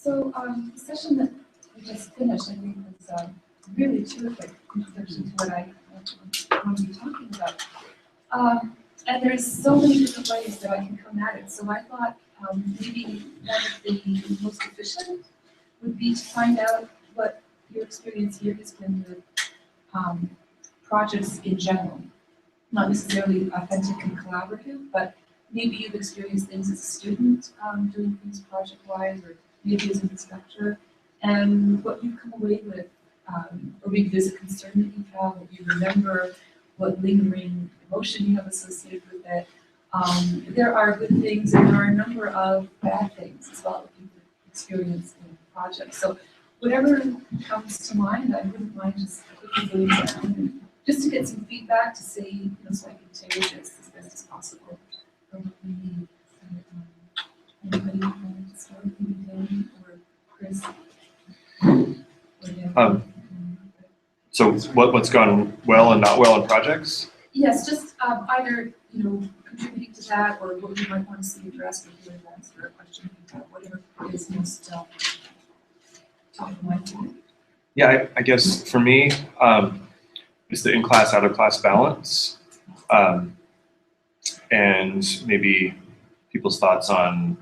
So the session that we just finished, I think, was really terrific introduction to what I want to be talking about. And there's so many different ways that I can come at it. So I thought maybe one of the most efficient would be to find out what your experience here has been with projects in general. Not necessarily authentic and collaborative, but maybe you've experienced things as a student doing things project-wise, or maybe as an instructor, and what you come away with, or maybe there's a concern that you have, or you remember what lingering emotion you have associated with it. There are good things, and there are a number of bad things as well that you've experienced in the project. So whatever comes to mind, I wouldn't mind just quickly going down, and just to get some feedback to see, so I can tailor this as best as possible. Maybe anybody want to start? Maybe Dan or Chris? So what's gone well and not well in projects? Yes, just either contributing to that, or what you might want to see addressed, or do events, or a question about whatever is most top of mind for you. Yeah, I guess for me, it's the in-class, out-of-class balance, and maybe people's thoughts on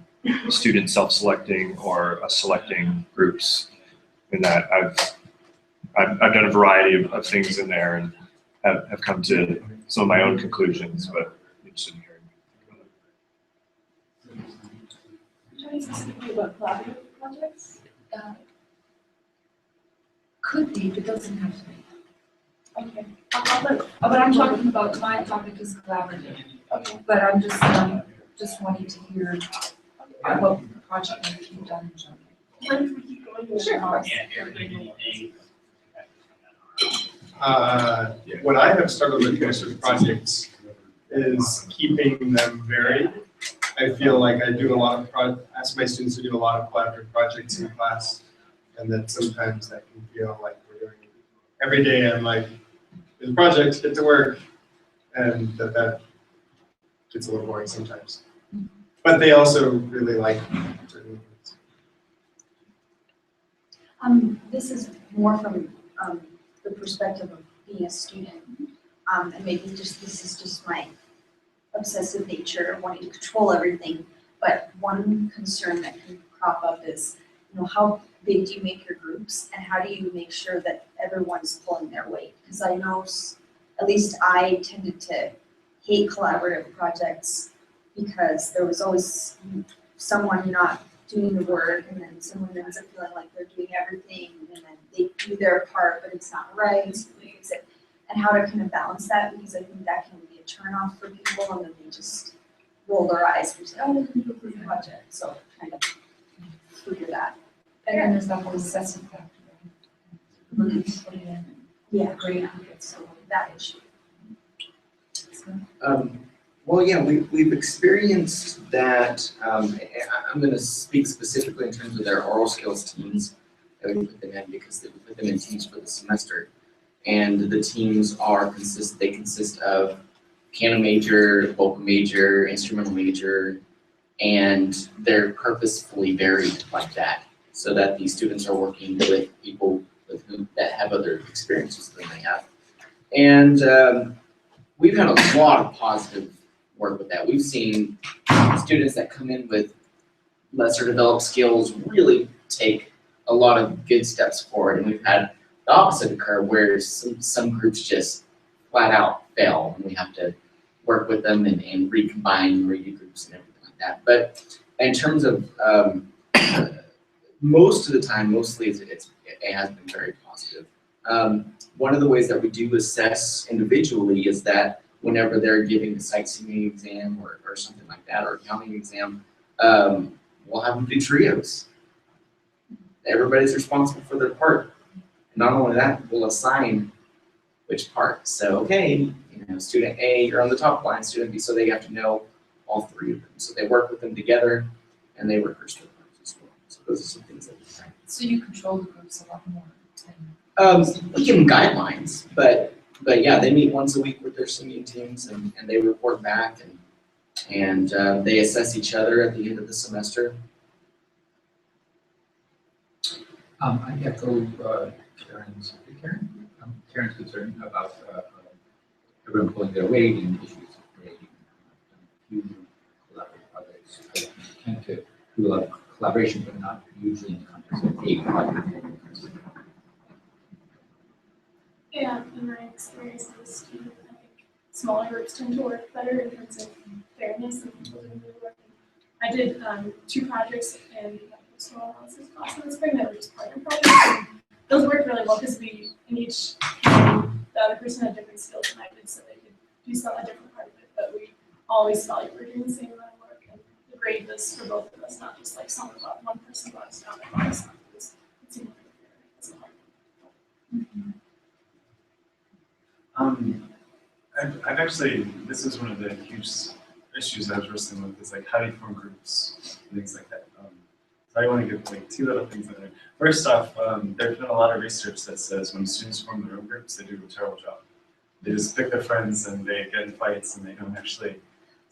student self-selecting or selecting groups. In that I've done a variety of things in there and have come to some of my own conclusions, but I'm interested in hearing. Talking specifically about collaborative projects? Could be, but doesn't have to be. Okay. But I'm talking about, my topic is collaborative. Okay. But I'm just wanting to hear about the project that you've done in general. What if we keep going? Sure, of course. What I have struggled with most with projects is keeping them varied. I feel like I do a lot of ask my students to do a lot of collaborative projects in class, and that sometimes that can feel like we're doing it every day. I'm like, there's projects, get to work, and that gets a little boring sometimes. But they also really like certain things. This is more from the perspective of being a student, and maybe this is just my obsessive nature, wanting to control everything. But one concern that can crop up is, how big do you make your groups, and how do you make sure that everyone's pulling their weight? Because I know, at least I tended to hate collaborative projects because there was always someone not doing the work, and then someone ends up feeling like they're doing everything, and then they do their part, but it's not right. So they use it. And how to kind of balance that, because I think that can be a turnoff for people, and then they just roll their eyes and say, oh, they can do a group project. So kind of figure that. And then there's that whole assessment factor, right? Looking to put it in, Yeah, grade who gets so that issue. Well, yeah, we've experienced that. I'm going to speak specifically in terms of their oral skills teams that we put them in, because we put them in teams for the semester, and the teams consist of piano major, vocal major, instrumental major, and they're purposefully varied like that, so that these students are working with people that have other experiences than they have, and we've had a lot of positive work with that. We've seen students that come in with lesser developed skills really take a lot of good steps forward, and we've had the opposite occur where some groups just flat out fail, and we have to work with them and recombine and redo groups and everything like that. But in terms of most of the time, mostly it has been very positive. One of the ways that we do assess individually is that whenever they're giving a sightseeing exam or something like that, or a counting exam, we'll have them do trios. Everybody's responsible for their part. And not only that, we'll assign which part. So, okay, student A, you're on the top line, student B, so they have to know all three of them. So they work with them together, and they rehearse their parts as well. So those are some things that we try. So you control the groups a lot more. We give them guidelines, but yeah, they meet once a week with their singing teams, and they report back, and they assess each other at the end of the semester. I echo Karen's concern about everyone pulling their weight and issues of grading. A few collaborative projects. I tend to do a lot of collaboration, but not usually in the context of a project. Yeah, in my experience as a student, I think smaller groups tend to work better in terms of fairness and people doing the work. I did 2 projects in the postal analysis class in the spring that were just partner projects. And those worked really well because we, in each, the other person had different skills than I did, so they could do a different part of it, but we always felt like we were doing the same amount of work. And the grade was for both of us, not just like someone got one person got us down and us. It seemed like fair as a whole. I've actually, this is one of the huge issues I was wrestling with, is like how do you form groups, and things like that. So I want to give like 2 little things in there. First off, there's been a lot of research that says when students form their own groups, they do a terrible job. They just pick their friends and they get in fights and they don't actually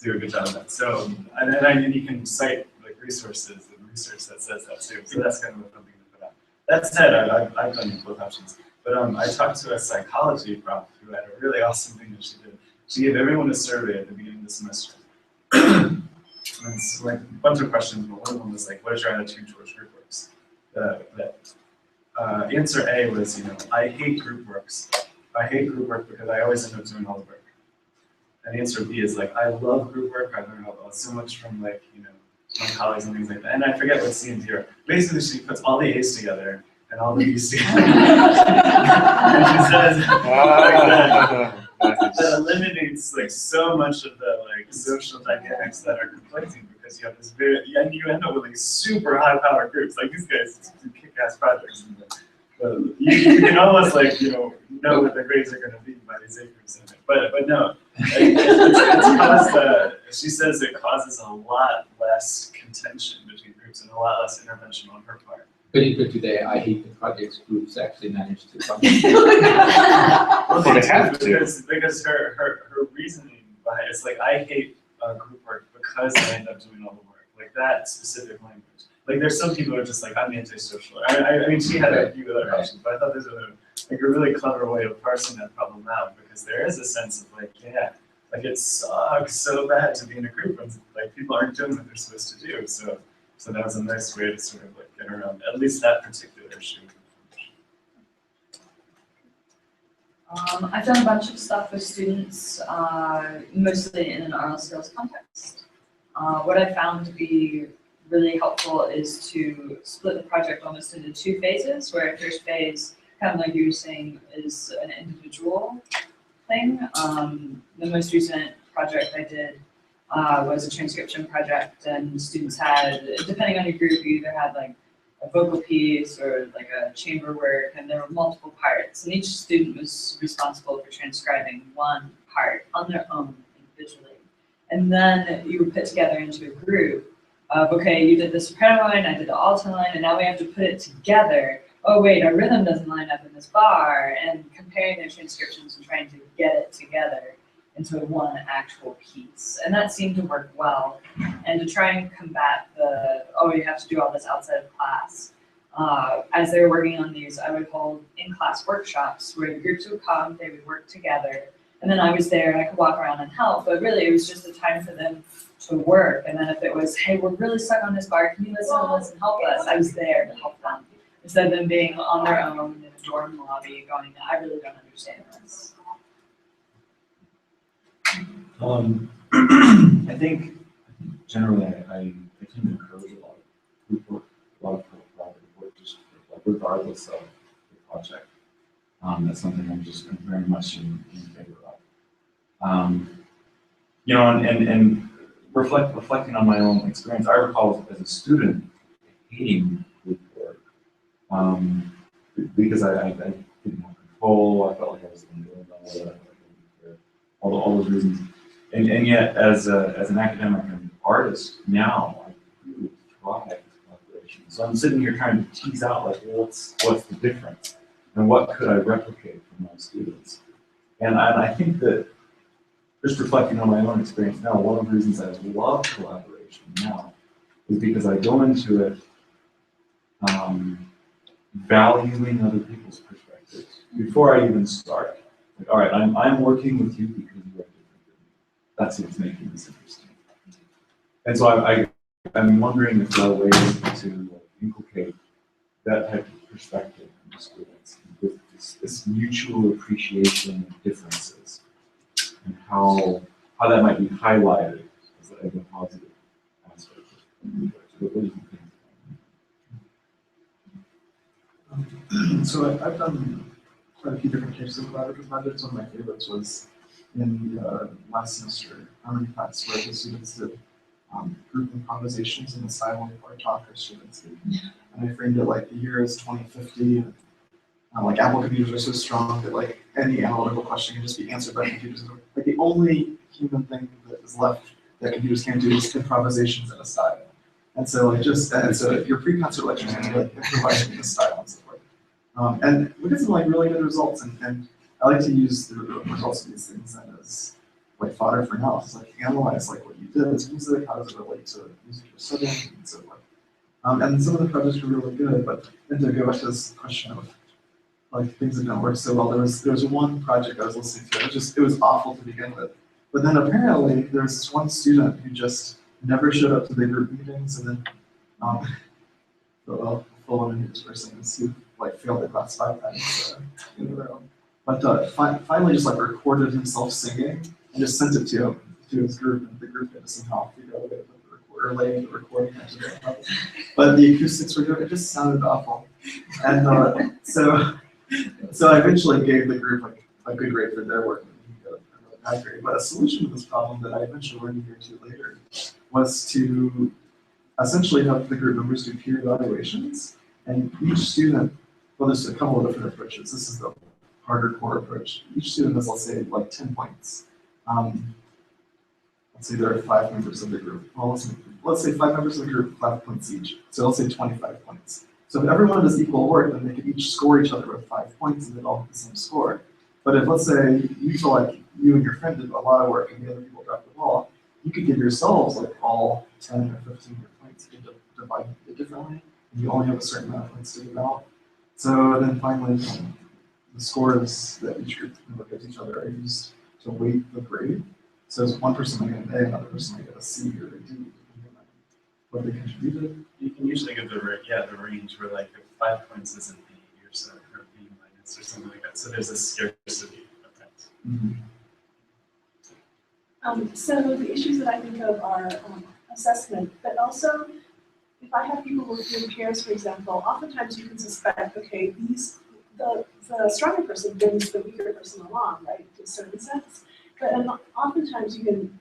do a good job of that. So, and you can cite like resources and research that says that too. So that's kind of something to put out. That said, I've done both options. But I talked to a psychology prof who had a really awesome thing that she did. She gave everyone a survey at the beginning of the semester. And it's like a bunch of questions, but one of them was like, what is your attitude towards group works? Answer A was, I hate group works. I hate group work because I always end up doing all the work. And answer B is like, I love group work. I learned so much from my colleagues and things like that. And I forget what C and D are. Basically, she puts all the A's together and all the B's together. And she says, that eliminates so much of the social dynamics that are conflicting, because you have this and you end up with super high powered groups. Like these guys do kick-ass projects. And you can almost know what the grades are going to be by these A groups in it. But no, it's caused, she says it causes a lot less contention between groups and a lot less intervention on her part. But even today, I hate the projects groups actually manage to function. Well, they have to. Because her reasoning behind it's like, I hate group work because I end up doing all the work. Like that specific language. Like there's some people who are just like, I'm antisocial. I mean, she had a few other options, but I thought this was a really clever way of parsing that problem out, because there is a sense of it sucks so bad to be in a group when people aren't doing what they're supposed to do. So that was a nice way to sort of get around at least that particular issue. I've done a bunch of stuff with students, mostly in an oral skills context. What I found to be really helpful is to split the project almost into 2 phases, where first phase, kind of like you were saying, is an individual thing. The most recent project I did was a transcription project, and students had, depending on your group, you either had a vocal piece or a chamber work, and there were multiple parts, and each student was responsible for transcribing one part on their own individually. And then you were put together into a group of, okay, you did the soprano line, I did the alto line, and now we have to put it together. Oh wait, our rhythm doesn't line up in this bar, and comparing their transcriptions and trying to get it together into one actual piece. And that seemed to work well. And to try and combat you have to do all this outside of class. As they were working on these, I would hold in-class workshops where the groups would come, they would work together, and then I was there and I could walk around and help, but really it was just a time for them to work. And then if it was, hey, we're really stuck on this bar, can you listen to this and help us? I was there to help them. Instead of them being on their own in a dorm lobby going, I really don't understand this. I think generally I tend to encourage a lot of group work, a lot of collaborative work, just regardless of the project. That's something I'm just very much in favor of. And reflecting on my own experience, I recall as a student hating group work because I didn't have control. I felt like I was doing all that, all those reasons. And yet, as an academic and artist now, I really thrive collaboration. So I'm sitting here trying to tease out what's the difference, and what could I replicate from my students. And I think that just reflecting on my own experience now, one of the reasons I love collaboration now is because I go into it valuing other people's perspectives before I even start. Like, all right, I'm working with you because you are different than me. That's what's making this interesting. And so I'm wondering if there are ways to inculcate that type of perspective in the students with this mutual appreciation of differences and how that might be highlighted as a positive aspect of the project. What do you think? So I've done quite a few different types of collaborative projects. One of my favorites was in the last semester harmony class where the students did group improvisations in the style of our talk our students did. And I framed it like the year is 2050 and like Apple computers are so strong that like any analytical question can just be answered by computers. Like the only human thing that is left that computers can't do is improvisations in a style. And so like so your pre-concert lecture is going to be like improvising in a style and so forth. And we get some like really good results and I like to use the results of these things as like fodder for analysis, like analyze like what you did as music, how does it relate to music you're studying and so forth. And some of the projects were really good, but then to go back to this question of like things that don't work so well, there was one project I was listening to, it was awful to begin with. But then apparently there's this one student who just never showed up to the group meetings and then the full news person who like failed the class 5 times in a row. But finally just like recorded himself singing and just sent it to his group, and the group had to somehow figure out a way to put the recorder laying the recording into the public. But the acoustics were good, it just sounded awful. And so I eventually gave the group like a good grade for their work, and he got a really bad grade. But a solution to this problem that I eventually learned a year or two later was to essentially have the group members do peer evaluations, and each student, well, there's a couple of different approaches. This is the harder core approach. Each student has, let's say, like 10 points. Let's say there are 5 members of the group. Well, let's say 5 members of the group, 5 points each. So let's say 25 points. So if everyone does equal work, then they could each score each other with 5 points and they'd all have the same score. But if, let's say, you feel like you and your friend did a lot of work and the other people dropped the ball, you could give yourselves like all 10 or 15 points. You could divide it differently, and you only have a certain amount of points to give out. So then finally, the scores that each group member gives each other are used to weight the grade. So as one person might get an A, another person might get a C or a D, depending on what they contributed. You can usually give the range where like if 5 points isn't B or so, or B minus or something like that. So there's a scarcity effect. Mm-hmm. So the issues that I think of are assessment, but also if I have people working in pairs, for example, oftentimes you can suspect, okay, the stronger person brings the weaker person along, right, to a certain sense. But oftentimes you can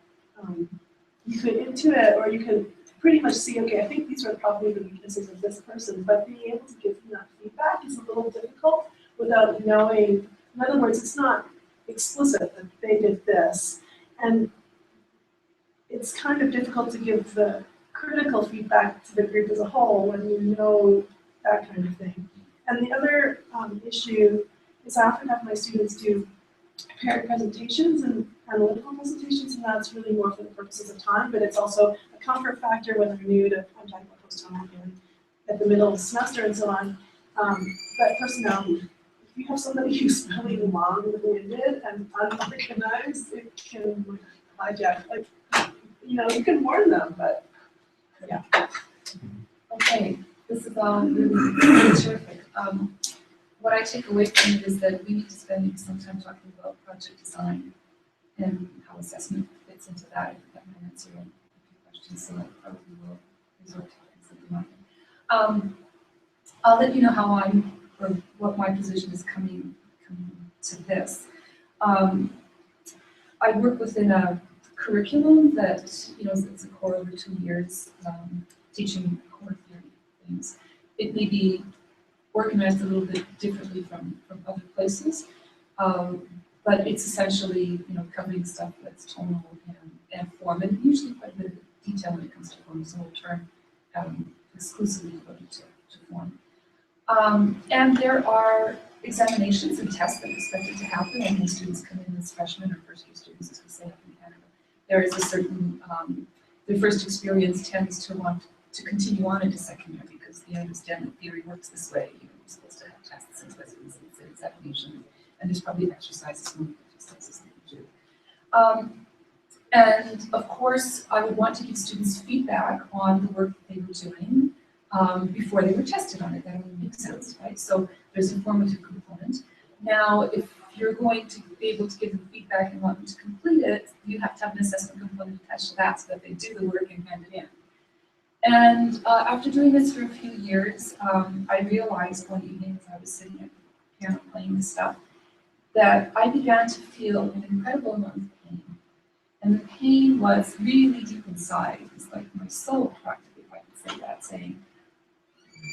intuit, or you can pretty much see, okay, I think these are probably the weaknesses of this person, but being able to give them that feedback is a little difficult without knowing. In other words, it's not explicit that they did this. And it's kind of difficult to give the critical feedback to the group as a whole when you know that kind of thing. And the other issue is I often have my students do paired presentations and analytical presentations, and that's really more for the purposes of time, but it's also a comfort factor when they're new to, I'm talking about post-time at the middle of the semester and so on. But personality, if you have somebody who's really long-winded and unorganized, it can hijack, like, you can warn them, but yeah. Okay, this is all really terrific. What I take away from it is that we need to spend some time talking about project design and how assessment fits into that. I think that might answer a few questions, so I probably will resort to something like that. I'll let you know how or what my position is coming to this. I work within a curriculum that, it's a core over 2 years, teaching core theory things. It may be organized a little bit differently from other places, but it's essentially, covering stuff that's tonal and form, and usually quite a bit of detail when it comes to form, so we'll turn exclusively devoted to form. And there are examinations and tests that are expected to happen when students come in as freshmen or first-year students, as we say up in Canada. There is a certain, the first experience tends to want to continue on into second year because they understand that theory works this way. you're supposed to have tests and quizzes and examinations, and there's probably exercises that you do. And of course, I would want to give students feedback on the work that they were doing before they were tested on it. That only makes sense, right? So there's a formative component. Now, if you're going to be able to give them feedback and want them to complete it, you have to have an assessment component attached to that so that they do the work and hand it in. And after doing this for a few years, I realized one evening as I was sitting at the piano playing this stuff, that I began to feel an incredible amount of pain. And the pain was really deep inside. It was like my soul, practically, if I could say that, saying,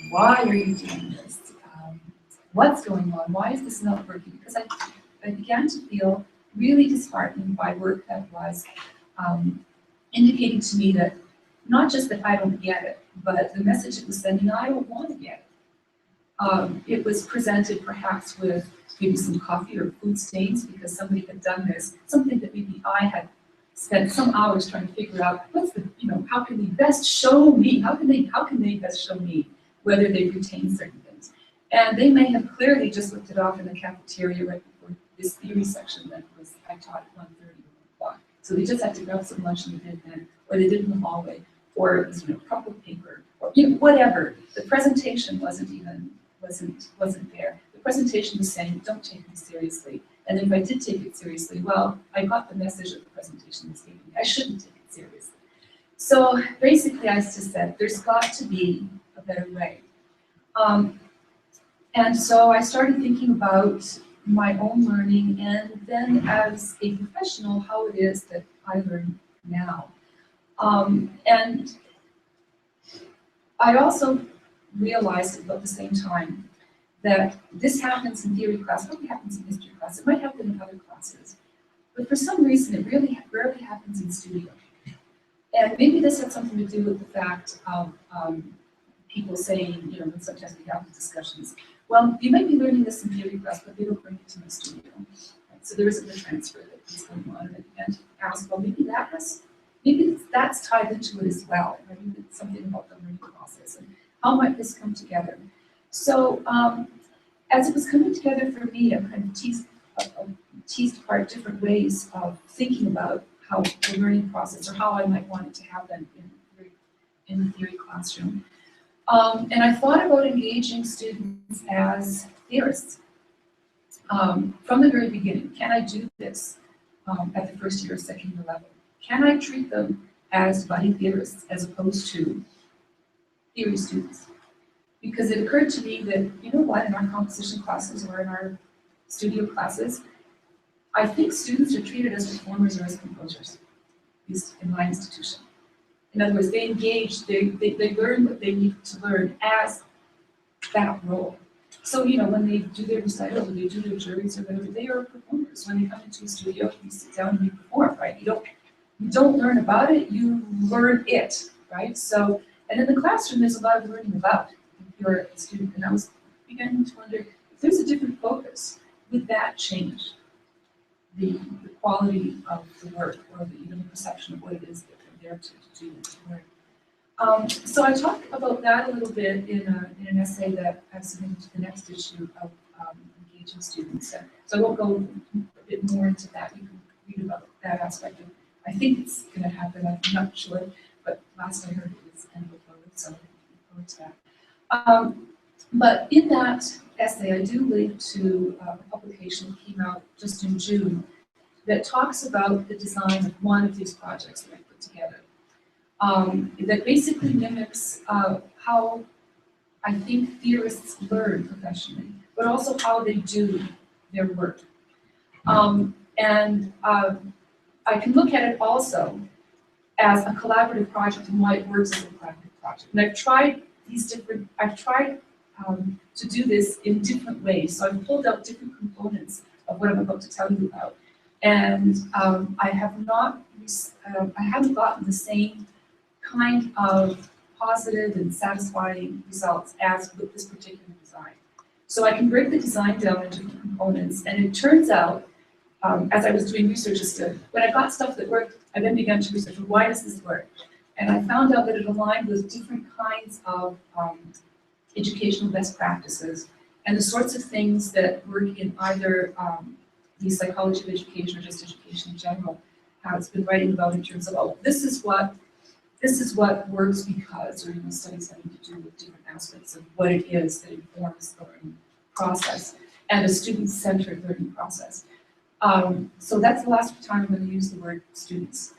why are you doing this? What's going on? Why is this not working? Because I began to feel really disheartened by work that was indicating to me that not just that I don't get it, but the message it was sending, I don't want to get it. It was presented perhaps with maybe some coffee or food stains because somebody had done this, something that maybe I had spent some hours trying to figure out what's the, how can they best show me? How can they best show me whether they've retained certain things? And they may have clearly just looked it off in the cafeteria right before this theory section that I taught at 1:30 or 1 o'clock. So they just had to grab some lunch and they did then, or they did in the hallway, or it was, crumpled paper, or whatever. The presentation wasn't there. The presentation was saying, don't take me seriously. And if I did take it seriously, well, I got the message that the presentation was giving me. I shouldn't take it seriously. So basically, I just said, there's got to be a better way. And so I started thinking about my own learning, and then as a professional, how it is that I learn now. And I also realized about the same time that this happens in theory class, probably happens in history class, it might happen in other classes, but for some reason it really rarely happens in studio. And maybe this had something to do with the fact of people saying, when sometimes we have discussions, well, you might be learning this in theory class, but they don't bring it to my studio. Right? So there isn't the transfer that is going on. And I began to ask, well, maybe that's tied into it as well. Maybe it's something about the learning process and how might this come together. So as it was coming together for me, I kind of teased apart different ways of thinking about how the learning process or how I might want it to happen in the theory classroom. And I thought about engaging students as theorists from the very beginning. Can I do this at the first year or second year level? Can I treat them as budding theorists as opposed to theory students? Because it occurred to me that, in our composition classes or in our studio classes, I think students are treated as performers or as composers, at least in my institution. In other words, they engage, they learn what they need to learn as that role. So, when they do their recital, when they do their juries or whatever, they are performers. When they come into a studio, you sit down and you perform, right? You don't learn about it, you learn it, right? So, and in the classroom, there's a lot of learning about if you're a student. And I was beginning to wonder if there's a different focus, would that change the quality of the work or the perception of what it is that they're there to do and to learn. So I talked about that a little bit in an essay that I've submitted to the next issue of engaging students. So I won't go a bit more into that. You can read about that aspect of it. I think it's going to happen. I'm not sure, but last I heard it was end of October, so I'm looking forward to that. But in that essay, I do link to a publication that came out just in June that talks about the design of one of these projects that I put together. That basically mimics how I think theorists learn professionally, but also how they do their work. I can look at it also as a collaborative project and why it works as a collaborative project. And I've tried to do this in different ways. So I've pulled out different components of what I'm about to tell you about. And I haven't gotten the same kind of positive and satisfying results as with this particular design. So I can break the design down into different components, and it turns out, as I was doing research as to when I got stuff that worked, I then began to research, well, why does this work? And I found out that it aligned with different kinds of educational best practices and the sorts of things that work in either the psychology of education or just education in general has been writing about in terms of, oh, this is what works because, or studies having to do with different aspects of what it is that informs the learning process and a student-centered learning process. So that's the last time I'm going to use the word students.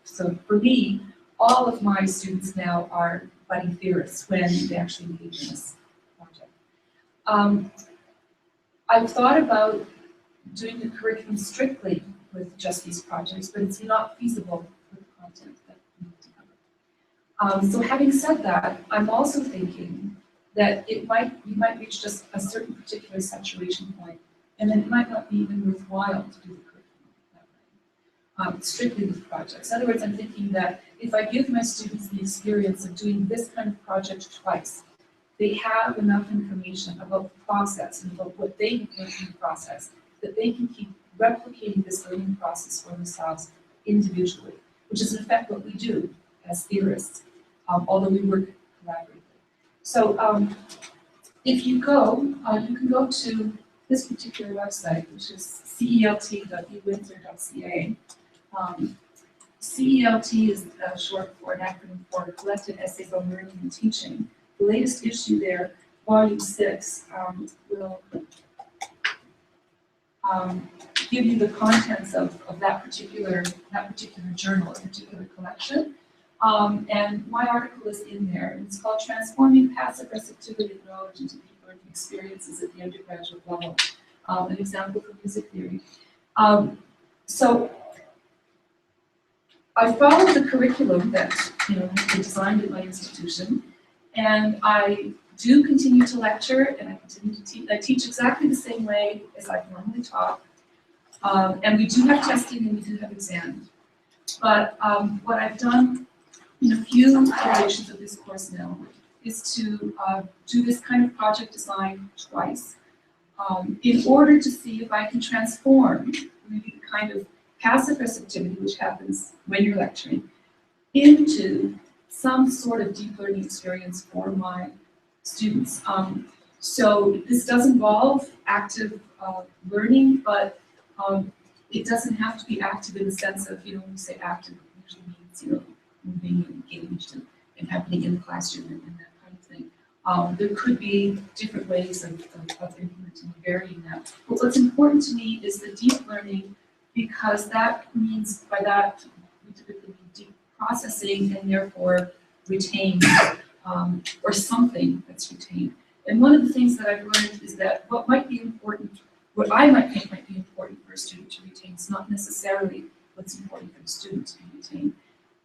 So for me, all of my students now are budding theorists when they actually engage in this project. I've thought about doing the curriculum strictly with just these projects, but it's not feasible with the content that we need to cover. So having said that, I'm also thinking that we might reach just a certain particular saturation point, and then it might not be even worthwhile to do the curriculum that way, strictly with projects. In other words, I'm thinking that if I give my students the experience of doing this kind of project twice, they have enough information about the process and about what they have learned in the process that they can keep replicating this learning process for themselves individually, which is in effect what we do as theorists, although we work collaboratively. So if you go, you can go to this particular website, which is celt.uwindsor.ca. CELT is short for an acronym for Collected Essays on Learning and Teaching. The latest issue there, volume 6, will give you the contents of that particular journal, a particular collection. And my article is in there, and it's called Transforming Passive Receptivity of Knowledge into Deep Learning Experiences at the Undergraduate Level, an example for music theory. So I followed the curriculum that has been designed at my institution, and I do continue to lecture, and I continue to teach. I teach exactly the same way as I've normally taught, and we do have testing and we do have exams. But what I've done in a few iterations of this course now is to do this kind of project design twice in order to see if I can transform maybe the kind of passive receptivity which happens when you're lecturing into some sort of deep learning experience for my students. So this does involve active learning, but it doesn't have to be active in the sense of, when we say active, it usually means, moving and engaged and happening in the classroom and that kind of thing. There could be different ways of implementing and varying that. But what's important to me is the deep learning, because that means, by that, we typically mean deep processing and therefore retained, or something that's retained. And one of the things that I've learned is that what might be important, what I might think might be important for a student to retain is not necessarily what's important for the student to retain.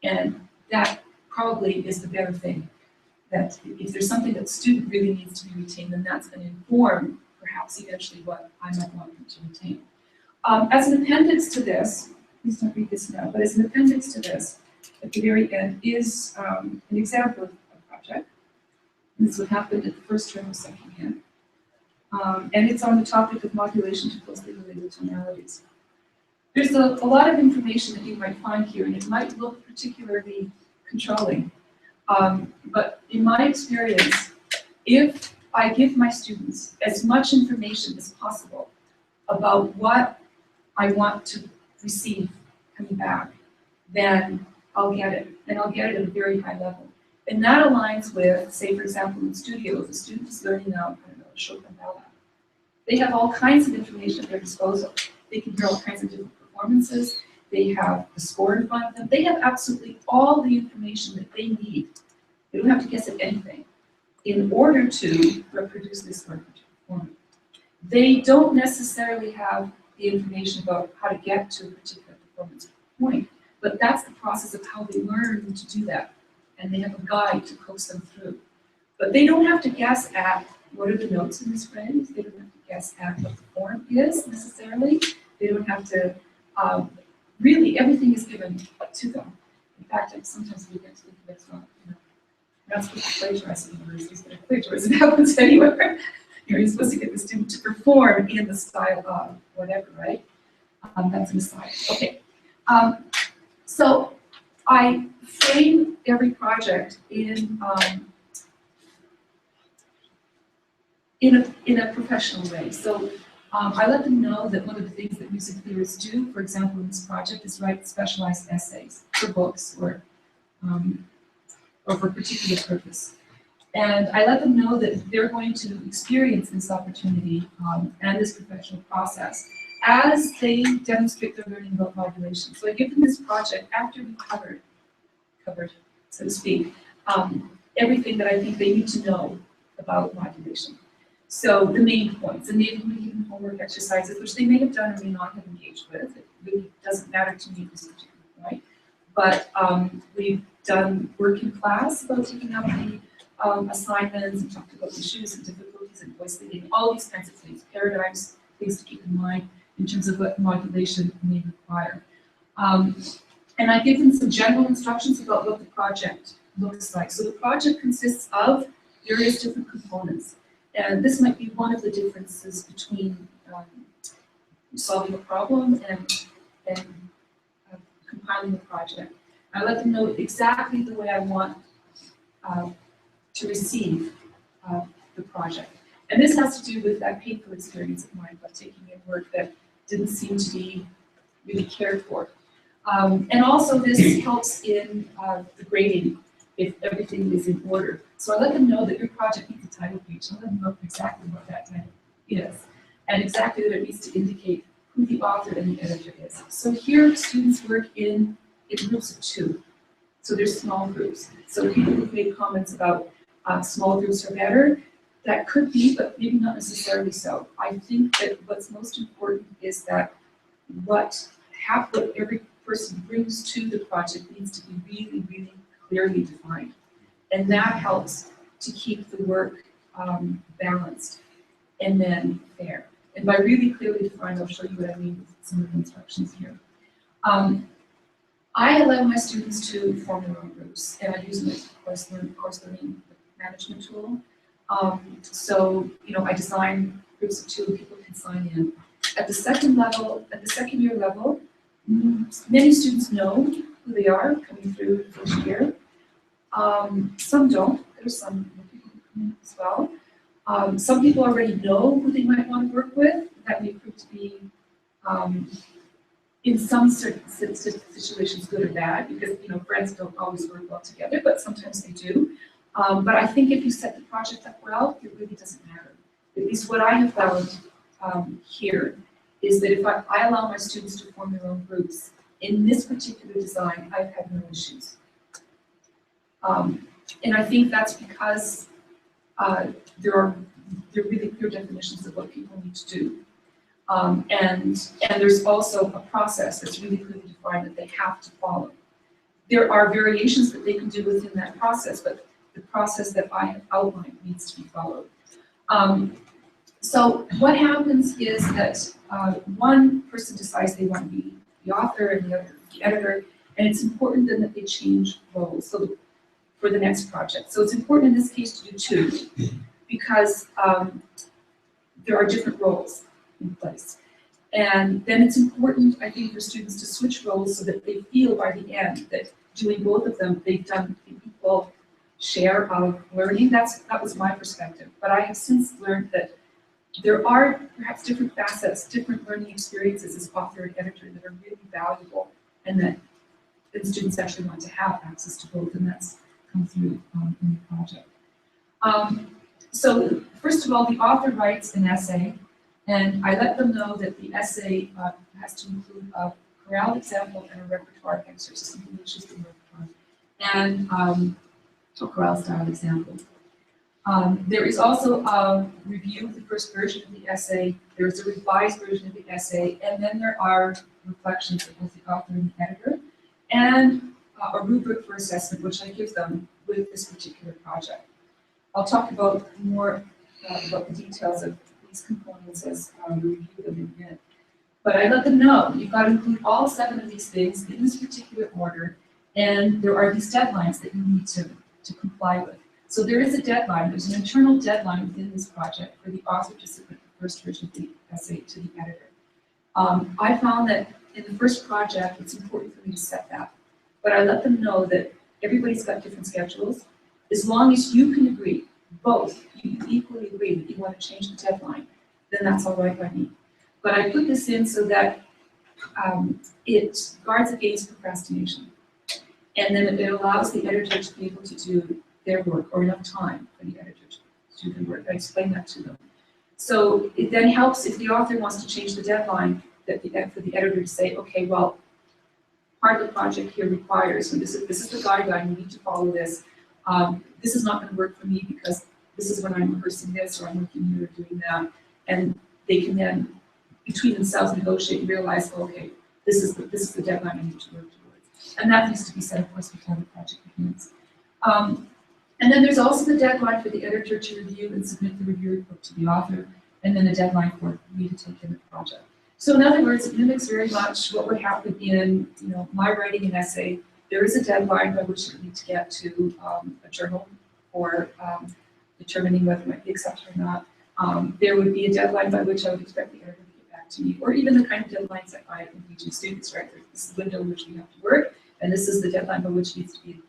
And that probably is the better thing. That if there's something that the student really needs to be retained, then that's going to inform perhaps eventually what I might want them to retain. As an appendix to this, please don't read this now, but as an appendix to this, at the very end is an example of a project. And this would happen at the first term or second year. And it's on the topic of modulation to closely related tonalities. There's a lot of information that you might find here, and it might look particularly controlling. But in my experience, if I give my students as much information as possible about what I want to receive coming back, then I'll get it, and I'll get it at a very high level. And that aligns with, say, for example, in studio, if a student is learning now, I don't know, Chopin Ballad. They have all kinds of information at their disposal. They can hear all kinds of different performances. They have the score in front of them. They have absolutely all the information that they need. They don't have to guess at anything in order to reproduce this work to perform it. They don't necessarily have the information about how to get to a particular performance point, but that's the process of how they learn to do that. And they have a guide to coax them through. But they don't have to guess at what are the notes in this phrase. They don't have to guess at what the form is necessarily. They don't have to, really everything is given to them. In fact, sometimes we get to think of it as not, we're not supposed to plagiarize in universities, but if plagiarism happens anywhere, you're supposed to get the student to perform in the style of whatever, right? That's an aside. Okay. So I frame every project in in a professional way. So I let them know that one of the things that music theorists do, for example, in this project, is write specialized essays for books or for a particular purpose. And I let them know that they're going to experience this opportunity and this professional process as they demonstrate their learning about modulation. So I give them this project after we covered, so to speak, everything that I think they need to know about modulation. So the main points, and they've been given homework exercises, which they may have done or may not have engaged with. It really doesn't matter to me at this particular point. But we've done work in class about taking out the assignments and talked about issues and difficulties and voice leading, all these kinds of things, paradigms, things to keep in mind in terms of what modulation may require. And I give them some general instructions about what the project looks like. So the project consists of various different components. And this might be one of the differences between solving a problem and compiling a project. I let them know exactly the way I want to receive the project. And this has to do with that painful experience of mine of taking in work that didn't seem to be really cared for. And also this helps in the grading if everything is in order. So I let them know that your project needs a title page. I let them know exactly what that title is and exactly that it needs to indicate who the author and the editor is. So here students work in groups of 2. So there's small groups. So people who've made comments about small groups are better. That could be, but maybe not necessarily so. I think that what's most important is that what every person brings to the project needs to be really, really clearly defined. And that helps to keep the work balanced and then fair. And by really clearly defined, I'll show you what I mean with some of the instructions here. I allow my students to form their own groups, and I use them as course learning management tool. So, I design groups of 2, people can sign in. At the second year level, many students know who they are coming through the first year. Some don't. There's some people who come in as well. Some people already know who they might want to work with. That may prove to be, in some certain situations, good or bad, because friends don't always work well together, but sometimes they do. But I think if you set the project up well, it really doesn't matter. At least what I have found here is that if I allow my students to form their own groups, in this particular design, I've had no issues. And I think that's because there are really clear definitions of what people need to do. And there's also a process that's really clearly defined that they have to follow. There are variations that they can do within that process, but the process that I have outlined needs to be followed. So what happens is that one person decides they want to be the author and the other the editor, and it's important then that they change roles for the next project. So it's important in this case to do 2 because there are different roles in place. And then it's important, I think, for students to switch roles so that they feel by the end that doing both of them, they've done an equal share of learning. That was my perspective. But I have since learned that there are perhaps different facets, different learning experiences as author and editor that are really valuable and that students actually want to have access to both, and that's come through in the project. So first of all, the author writes an essay, and I let them know that the essay has to include a chorale example and a repertoire exercise, something which is the repertoire, and a chorale style example. There is also a review of the first version of the essay, there's a revised version of the essay, and then there are reflections of both the author and the editor, and a rubric for assessment, which I give them with this particular project. I'll talk about more about the details of these components as we review them in a minute. But I let them know you've got to include all 7 of these things in this particular order, and there are these deadlines that you need to comply with. So there is a deadline, there's an internal deadline within this project for the author to submit the first version of the essay to the editor. I found that in the first project, it's important for me to set that. But I let them know that everybody's got different schedules. As long as you can agree both, you equally agree that you want to change the deadline, then that's all right by me. But I put this in so that it guards against procrastination. And then it allows the editor to be able to do their work, or enough time for the editor to do their work. I explain that to them. So it then helps if the author wants to change the deadline, for the editor to say, okay, well, part of the project here requires, and this is the guideline, we need to follow this. This is not going to work for me because this is when I'm rehearsing this, or I'm working here or doing that. And they can then, between themselves, negotiate and realize, well, okay, this is the deadline I need to work towards. And that needs to be set, of course, before the project begins. And then there's also the deadline for the editor to review and submit the review report to the author, and then the deadline for me to take in the project. So in other words, it mimics very much what would happen in, my writing an essay. There is a deadline by which you need to get to a journal for determining whether it might be accepted or not. There would be a deadline by which I would expect the editor to get back to me, or even the kind of deadlines that I engage in students, right? This is the window in which we have to work, and this is the deadline by which it needs to be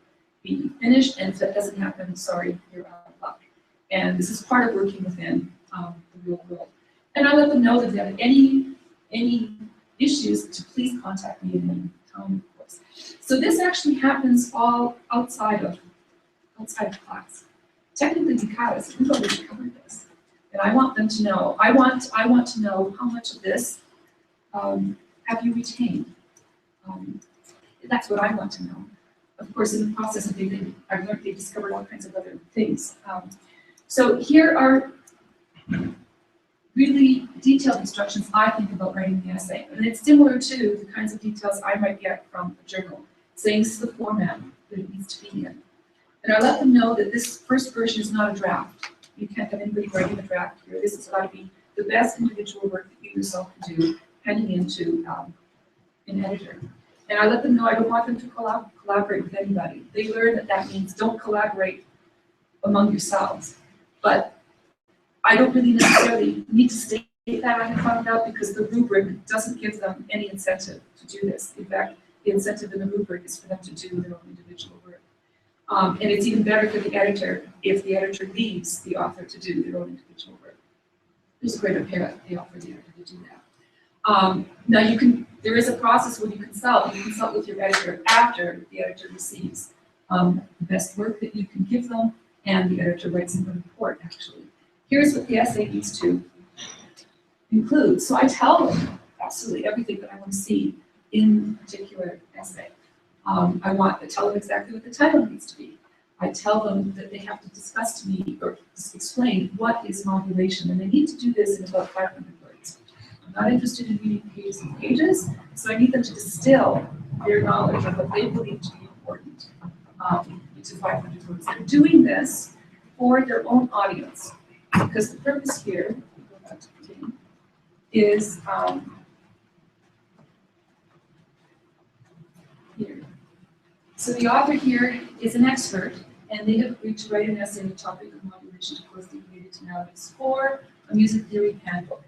finished, and if that doesn't happen, sorry, you're out of luck. And this is part of working within the real world. And I let them know that if they have any issues, to please contact me at any time, of course. So this actually happens all outside of class. Technically, because we've already covered this. And I want them to know, I want to know how much of this have you retained. That's what I want to know. Of course, in the process of reading, I've learned they discovered all kinds of other things. So here are really detailed instructions I think about writing the essay. And it's similar to the kinds of details I might get from a journal, saying this is the format that it needs to be in. And I let them know that this first version is not a draft. You can't have anybody writing a draft here. This has got to be the best individual work that you yourself can do, heading into an editor. And I let them know I don't want them to collaborate with anybody. They learn that means don't collaborate among yourselves. But I don't really necessarily need to state that, I have found out, because the rubric doesn't give them any incentive to do this. In fact, the incentive in the rubric is for them to do their own individual work. And it's even better for the editor if the editor leaves the author to do their own individual work. There's a greater payoff for the editor to do that. Now there is a process when you consult. You consult with your editor after the editor receives the best work that you can give them, and the editor writes them a report, actually. Here's what the essay needs to include. So I tell them absolutely everything that I want to see in a particular essay. I tell them exactly what the title needs to be. I tell them that they have to discuss to me or explain what is modulation, and they need to do this in about 500 words. I'm not interested in reading pages and pages, so I need them to distill their knowledge of what they believe to be important into 500 words. They're doing this for their own audience, because the purpose here, is here. So the author here is an expert, and they have agreed to write an essay on the topic of modulation to closely related tonalities for a music theory handbook.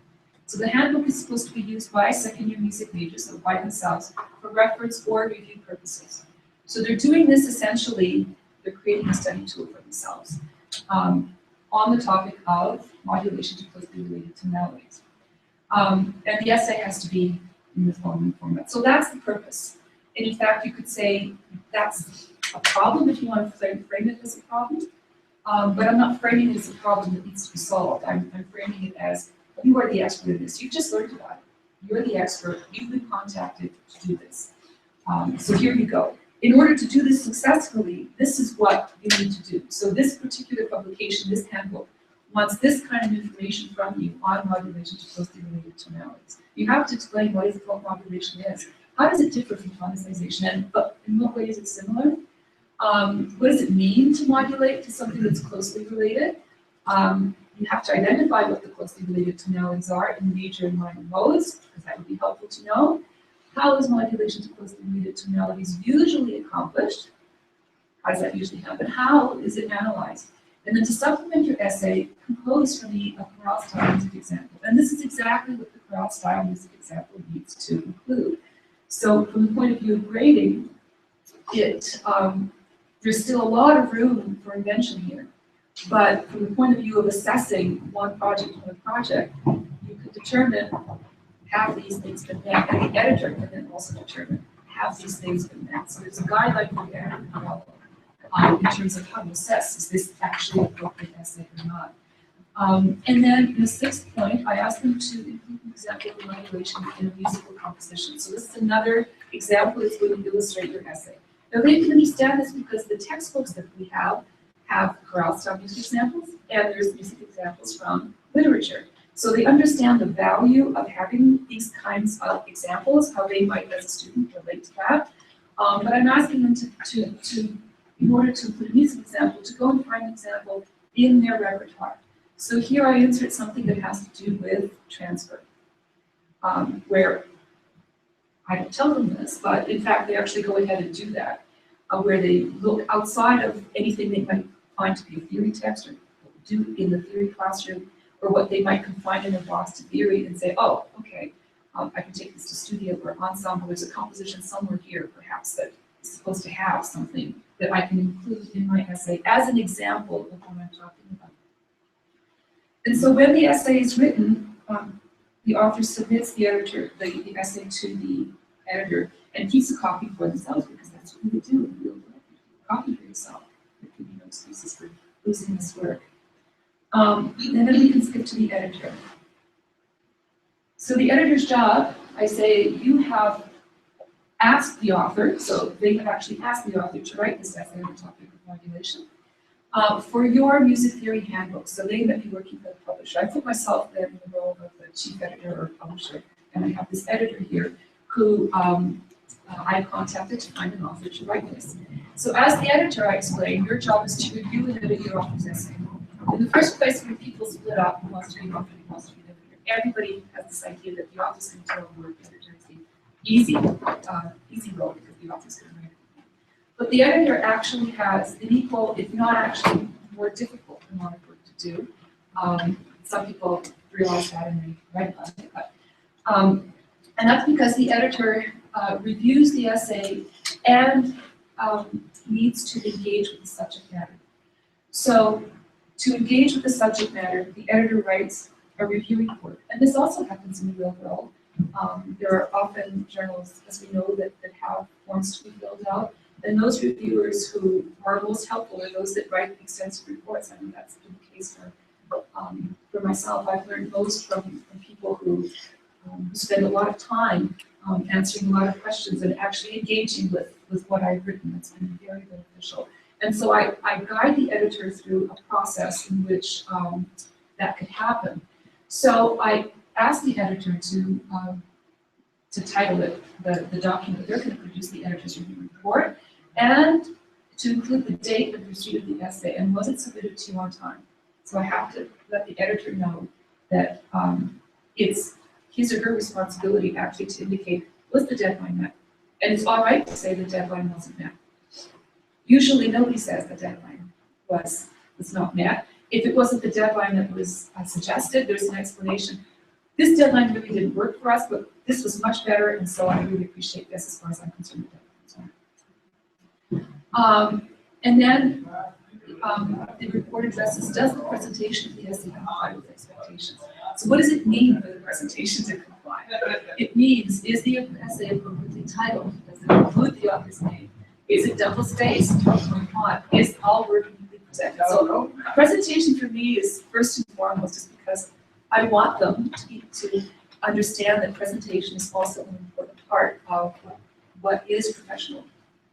So the handbook is supposed to be used by second-year music majors, so by themselves, for reference or review purposes. So they're doing this essentially, they're creating a study tool for themselves on the topic of modulation to closely related tonalities. And the essay has to be in the following format. So that's the purpose. And in fact, you could say that's a problem if you want to frame it as a problem. But I'm not framing it as a problem that needs to be solved. I'm framing it as, you are the expert in this. You just learned about it. You're the expert. You've been contacted to do this. So here you go. In order to do this successfully, this is what you need to do. So this particular publication, this handbook, wants this kind of information from you on modulation to closely related tonalities. You have to explain what modulation is. How does it differ from tonicization? But in what way is it similar? What does it mean to modulate to something that's closely related? You have to identify what the closely related tonalities are in major and minor modes, because that would be helpful to know. How is modulation to closely related tonalities usually accomplished? How does that usually happen? How is it analyzed? And then to supplement your essay, compose for me a chorale style music example. And this is exactly what the chorale style music example needs to include. So from the point of view of grading, there's still a lot of room for invention here. But from the point of view of assessing one project, you could determine have these things been met, and the editor can then also determine have these things been met. So there's a guideline for the editor to develop in terms of how to assess, is this actually an appropriate essay or not. And then in the sixth point, I asked them to include an example of evaluation in a musical composition. So this is another example that's going to illustrate your essay. Now they can understand this because the textbooks that we have chorale style music examples, and there's music examples from literature. So they understand the value of having these kinds of examples, how they might, as a student, relate to that. But I'm asking them to, in order to include a music example, to go and find an example in their repertoire. So here I insert something that has to do with transfer, where I don't tell them this, but in fact, they actually go ahead and do that, where they look outside of anything they might find to be a theory text or do in the theory classroom, or what they might confine in a box to theory and say, oh, okay, I can take this to studio or ensemble. There's a composition somewhere here, perhaps, that is supposed to have something that I can include in my essay as an example of what I'm talking about. And so when the essay is written, the author submits the essay to the editor and keeps a copy for themselves, because that's what we do in real life. Copy for yourself. There can be no excuses for losing this work. And then we can skip to the editor. So the editor's job, I say, you have asked the author, so they have actually asked the author to write this essay on the topic of modulation, for your music theory handbook. So they may be working for the publisher. I put myself there in the role of the chief editor or publisher, and I have this editor here who I contacted to find an author to write this. So as the editor, I explained, your job is to review and edit your author's essay. In the first place, when people split up, who wants to be an author, who wants to be an editor, everybody has this idea that the author's going to tell the word, the editor is the easy role, because the author's going to write it. But the editor actually has an equal, if not actually more difficult amount of work to do. Some people realize that and they write about it, but, and that's because the editor reviews the essay and needs to engage with the subject matter. So to engage with the subject matter, the editor writes a review report. And this also happens in the real world. There are often journals, as we know, that have forms to be filled out. And those reviewers who are most helpful are those that write extensive reports. I mean, that's been the case for myself. I've learned most from people who spend a lot of time answering a lot of questions and actually engaging with what I've written. That's been very beneficial. And so I guide the editor through a process in which that could happen. So I asked the editor to title it the document that they're going to produce, the editor's review report, and to include the date of receipt of the essay and was it submitted to you on time. So I have to let the editor know that it's his or her responsibility actually to indicate, was the deadline met? And it's all right to say the deadline wasn't met. Usually nobody says the deadline was not met. If it wasn't the deadline that was suggested, there's an explanation. This deadline really didn't work for us, but this was much better, and so I really appreciate this as far as I'm concerned. And then the report addresses, does the presentation of the essay comply with expectations? So what does it mean for the presentation to comply? It means, is the essay appropriately titled? Does it include the author's name? Is it double-spaced? Is all work neatly presented? So presentation for me is first and foremost just because I want them to understand that presentation is also an important part of what is professional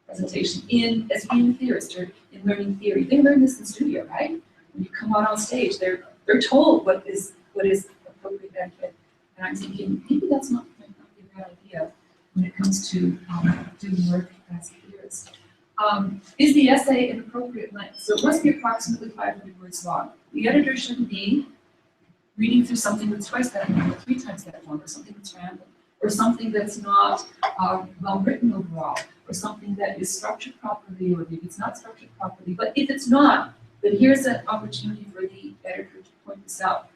presentation as being a theorist or in learning theory. They learn this in studio, right? When you come out on stage, they're told what is appropriate etiquette. And I'm thinking, maybe that's might not be a bad idea when it comes to doing work as a theorist. Is the essay an appropriate length? So it must be approximately 500 words long. The editor shouldn't be reading through something that's twice that long, or 3 times that long, or something that's random, or something that's not well written overall, or something that is structured properly, or maybe it's not structured properly. But if it's not, then here's an opportunity for the editor to point this out.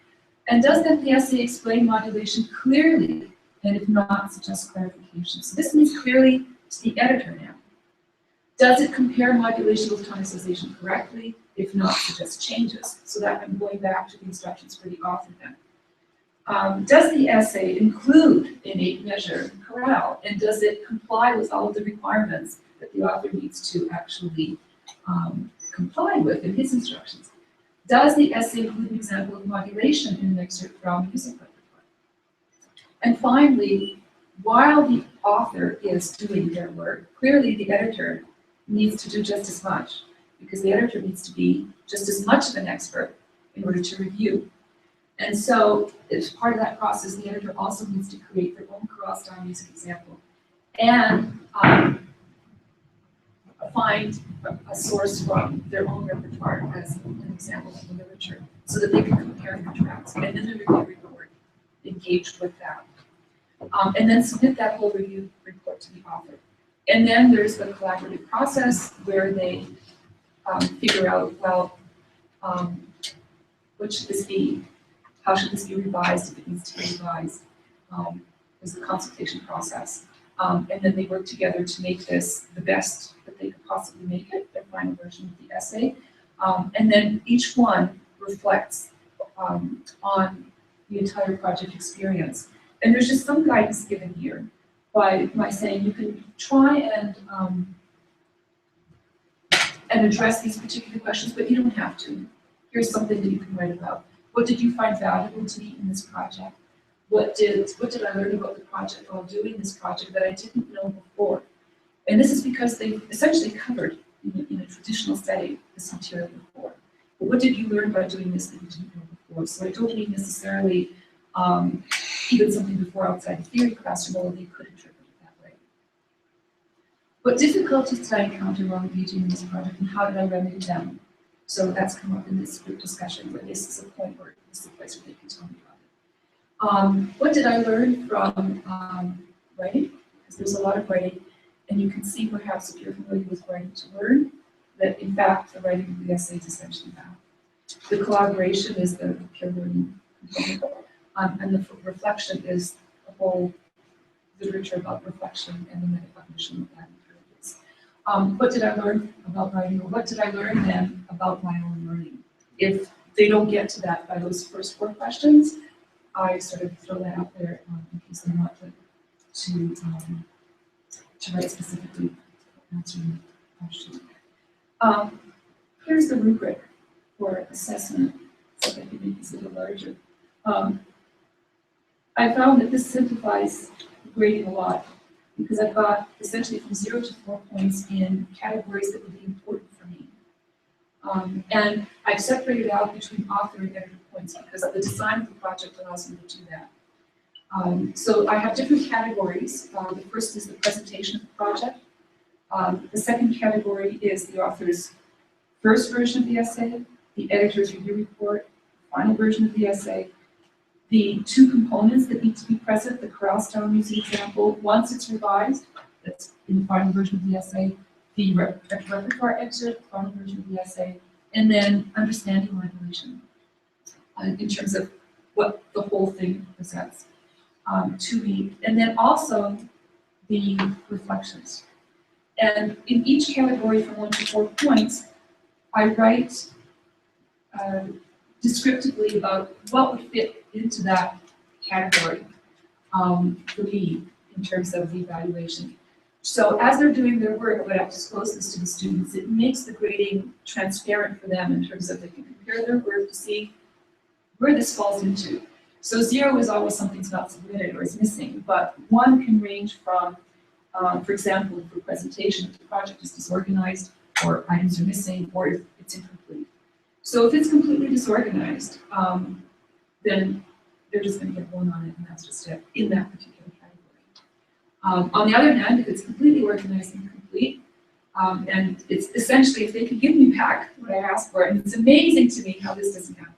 And does the essay explain modulation clearly? And if not, suggest clarification. So this means clearly to the editor now. Does it compare modulation with tonicization correctly? If not, suggest changes. So that I'm going back to the instructions for the author then. Does the essay include innate measure and chorale? And does it comply with all of the requirements that the author needs to actually comply with in his instructions? Does the essay include an example of modulation in an excerpt from music repertoire? And finally, while the author is doing their work, clearly the editor needs to do just as much, because the editor needs to be just as much of an expert in order to review. And so, as part of that process, the editor also needs to create their own chorale style music example and find a source from their own repertoire as an example of the literature, so that they can compare and contrast. And then the review report engaged with that. And then submit that whole review report to the author. And then there's the collaborative process where they figure out, well, what should this be? How should this be revised if it needs to be revised? There's the consultation process. And then they work together to make this the best that they could possibly make it, their final version of the essay. And then each one reflects on the entire project experience. And there's just some guidance given here by saying you can try and address these particular questions, but you don't have to. Here's something that you can write about. What did you find valuable to me in this project? What did I learn about the project while doing this project that I didn't know before? And this is because they essentially covered in a traditional setting this material before. But what did you learn by doing this that you didn't know before? So I don't mean necessarily even something before outside the theory classroom, although they could interpret it that way. What difficulties did I encounter while engaging in this project, and how did I remedy them? So that's come up in this group discussion where this is a point where this is a place where they can tell me about it. What did I learn from writing? Because there's a lot of writing, and you can see perhaps if you're familiar with writing to learn, that in fact the writing of the essay is essentially that. The collaboration is the pure learning component, and the reflection is the whole literature about reflection and the metacognition of that is. What did I learn about writing, or what did I learn then about my own learning? If they don't get to that by those first 4 questions, I sort of throw that out there in case they want to write specifically answering the question. Here's the rubric for assessment, so that I can make this a little larger. I found that this simplifies grading a lot, because I've got essentially from 0 to 4 points in categories that would be important for me. And I've separated out between author and editor points because the design of the project allows me to do that. So I have different categories. The first is the presentation of the project. The second category is the author's first version of the essay, the editor's review report, final version of the essay, the 2 components that need to be present, the chorale style music example, once it's revised, that's in the final version of the essay, the repertoire excerpt, final version of the essay, and then understanding modulation in terms of what the whole thing presents to me. And then also the reflections. And in each category from 1 to 4 points, I write descriptively about what would fit into that category for me in terms of the evaluation. So as they're doing their work, when I disclose this to the students, it makes the grading transparent for them in terms of they can compare their work to see where this falls into. So 0 is always something's not submitted or is missing, but 1 can range from, for example, for presentation, if the project is disorganized, or items are missing, or if it's incomplete. So if it's completely disorganized, then they're just going to get 1 on it, and that's just it in that particular category. On the other hand, if it's completely organized and complete, and it's essentially if they could give me back what I asked for, and it's amazing to me how this doesn't happen,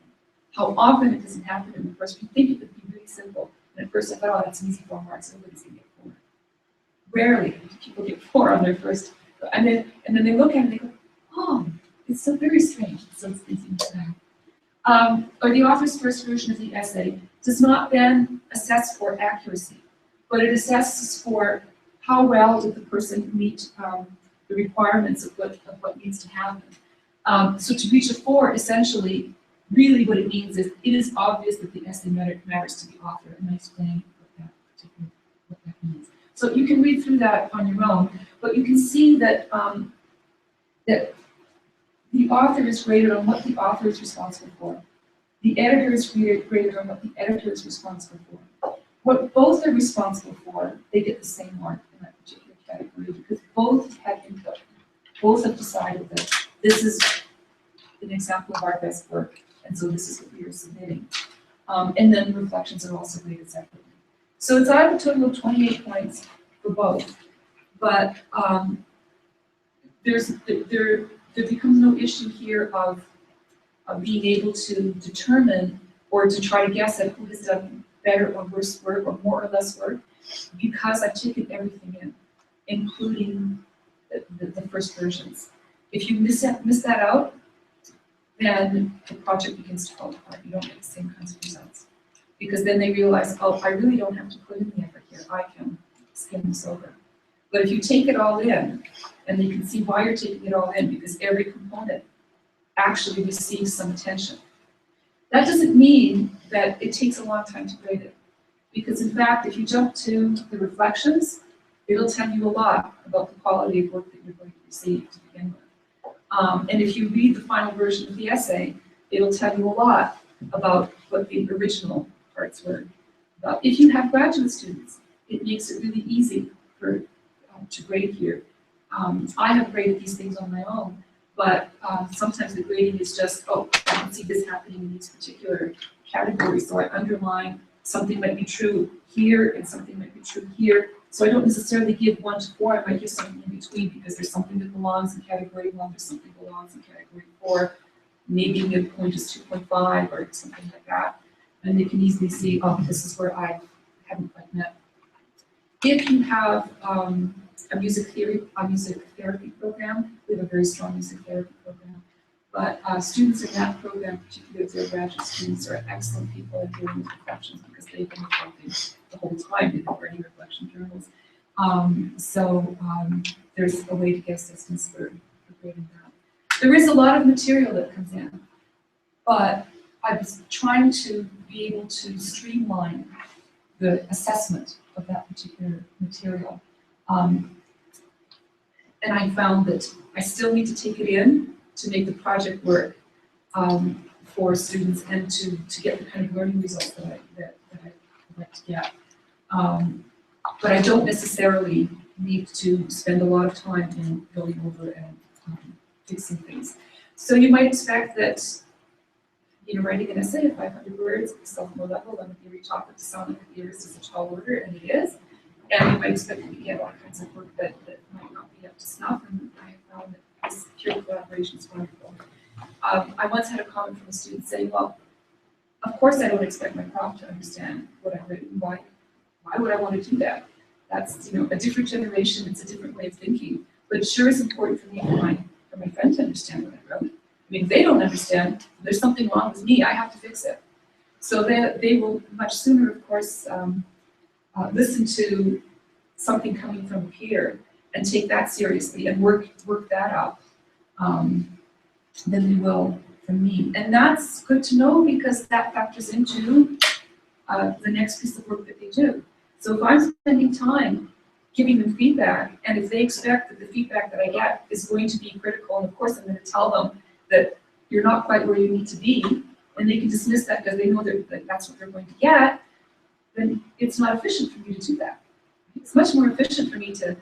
how often it doesn't happen in the first. You think it would be really simple, and at first I thought, oh, that's an easy 4 marks, everybody's going to get 4. Rarely do people get 4 on their first, and then they look at it and they go, oh, it's so very strange. So it's easy to know. Or the author's first version of the essay does not then assess for accuracy, but it assesses for how well did the person meet the requirements of what needs to happen. So to reach a 4, essentially, really what it means is it is obvious that the essay matters to the author, and I explain what that means. So you can read through that on your own, but you can see that that the author is graded on what the author is responsible for. The editor is graded on what the editor is responsible for. What both are responsible for, they get the same mark in that particular category because both have had input. Both have decided that this is an example of our best work, and so this is what we are submitting. And then the reflections are also graded separately. So it's out of a total of 28 points for both, but there becomes no issue here of being able to determine or to try to guess at who has done better or worse work or more or less work, because I've taken everything in, including the first versions. If you miss that out, then the project begins to fall apart. You don't get the same kinds of results. Because then they realize, oh, I really don't have to put in the effort here. I can skim this over. But if you take it all in, and they can see why you're taking it all in, because every component actually receives some attention. That doesn't mean that it takes a long time to grade it. Because in fact, if you jump to the reflections, it'll tell you a lot about the quality of work that you're going to receive to begin with. And if you read the final version of the essay, it'll tell you a lot about what the original parts were about. If you have graduate students, it makes it really easy for to grade here. I have graded these things on my own, but sometimes the grading is just, oh, I can see this happening in these particular categories, so I underline something might be true here and something might be true here. So I don't necessarily give 1 to 4, I might give something in between because there's something that belongs in category 1, there's something that belongs in category 4. Maybe midpoint is 2.5 or something like that. And they can easily see, oh, this is where I haven't quite met. If you have a music therapy program, we have a very strong music therapy program. But students in that program, particularly if they're graduate students, are excellent people at doing reflections because they've been reflecting the whole time. They've been writing reflection journals. There's a way to get assistance for grading that. There is a lot of material that comes in, but I was trying to be able to streamline the assessment of that particular material. And I found that I still need to take it in to make the project work for students and to get the kind of learning results that I would like to get. But I don't necessarily need to spend a lot of time in going over and fixing things. So you might expect that, writing an essay of 500 words at the sophomore level on a theory topic to sound like a theorist is a tall order, and it is. And you might expect to get all kinds of work that might not be up to snuff, and I found that this peer collaboration is wonderful. I once had a comment from a student saying, well, of course I don't expect my prof to understand what I've written. Why would I want to do that? That's a different generation, it's a different way of thinking. But it sure is important for me for my friend to understand what I wrote. I mean, if they don't understand, there's something wrong with me, I have to fix it. So they will much sooner, of course, listen to something coming from a peer and take that seriously and work that up than they will from me. And that's good to know because that factors into the next piece of work that they do. So if I'm spending time giving them feedback, and if they expect that the feedback that I get is going to be critical, and of course I'm going to tell them that you're not quite where you need to be, and they can dismiss that because they know that that's what they're going to get, then it's not efficient for me to do that. It's much more efficient for me to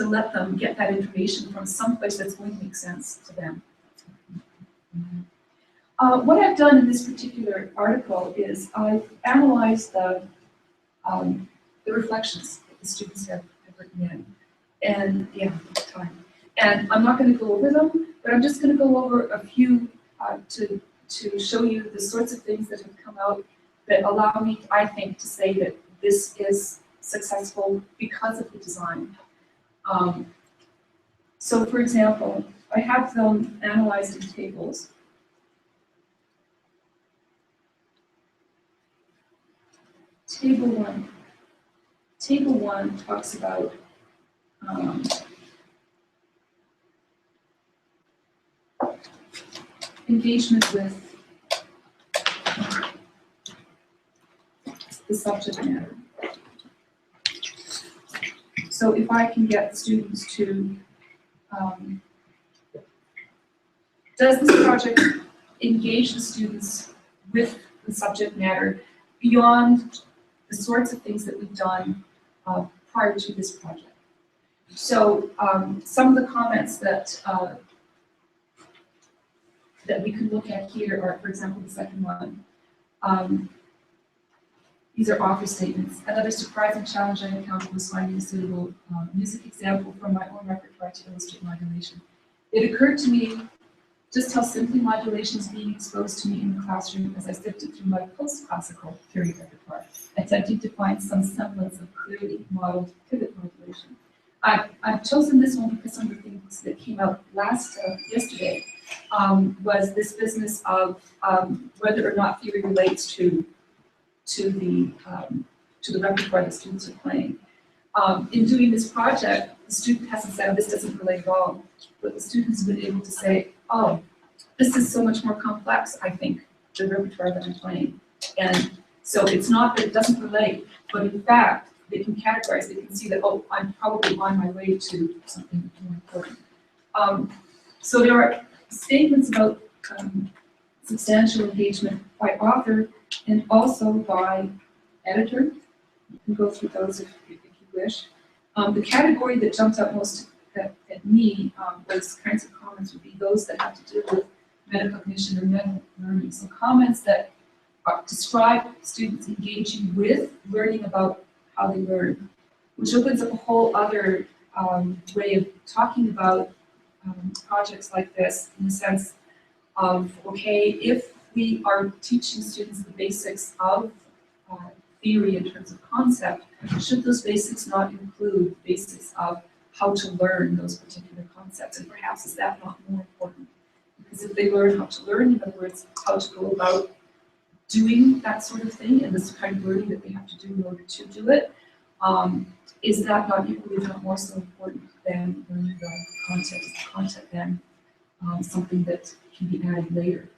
let them get that information from someplace that's going to make sense to them. What I've done in this particular article is I've analyzed the reflections that the students have written in. And time. And I'm not going to go over them, but I'm just going to go over a few to show you the sorts of things that have come out that allow me, I think, to say that this is successful because of the design. So for example, I have them analyzed in tables. Table one talks about engagement with the subject matter. So if I can get students to, does this project engage the students with the subject matter beyond the sorts of things that we've done prior to this project? So some of the comments that that we could look at here are, for example, the second one. These are author statements. Another surprising challenge I encountered was finding a suitable music example from my own repertoire to illustrate modulation. It occurred to me just how simply modulation is being exposed to me in the classroom as I sifted through my post-classical period repertoire, attempting to find some semblance of clearly modeled pivot modulation. I've chosen this one because some of the things that came out yesterday was this business of whether or not theory relates to the repertoire that students are playing. In doing this project, the student hasn't said, this doesn't relate at all, but the students have been able to say, oh, this is so much more complex, I think, the repertoire that I'm playing. And so it's not that it doesn't relate, but in fact, they can categorize, they can see that, oh, I'm probably on my way to something more important. So there are statements about substantial engagement by author and also by editor. You can go through those if you wish. The category that jumped out most at me was kinds of comments would be those that have to do with metacognition or meta learning. So comments that describe students engaging with learning about how they learn, which opens up a whole other way of talking about projects like this in the sense of, okay, if we are teaching students the basics of theory in terms of concept, should those basics not include basics of how to learn those particular concepts? And perhaps is that not more important? Because if they learn how to learn, in other words, how to go about doing that sort of thing and this kind of learning that they have to do in order to do it, is that not equally, if not more so important than learning the content then something that can be added later?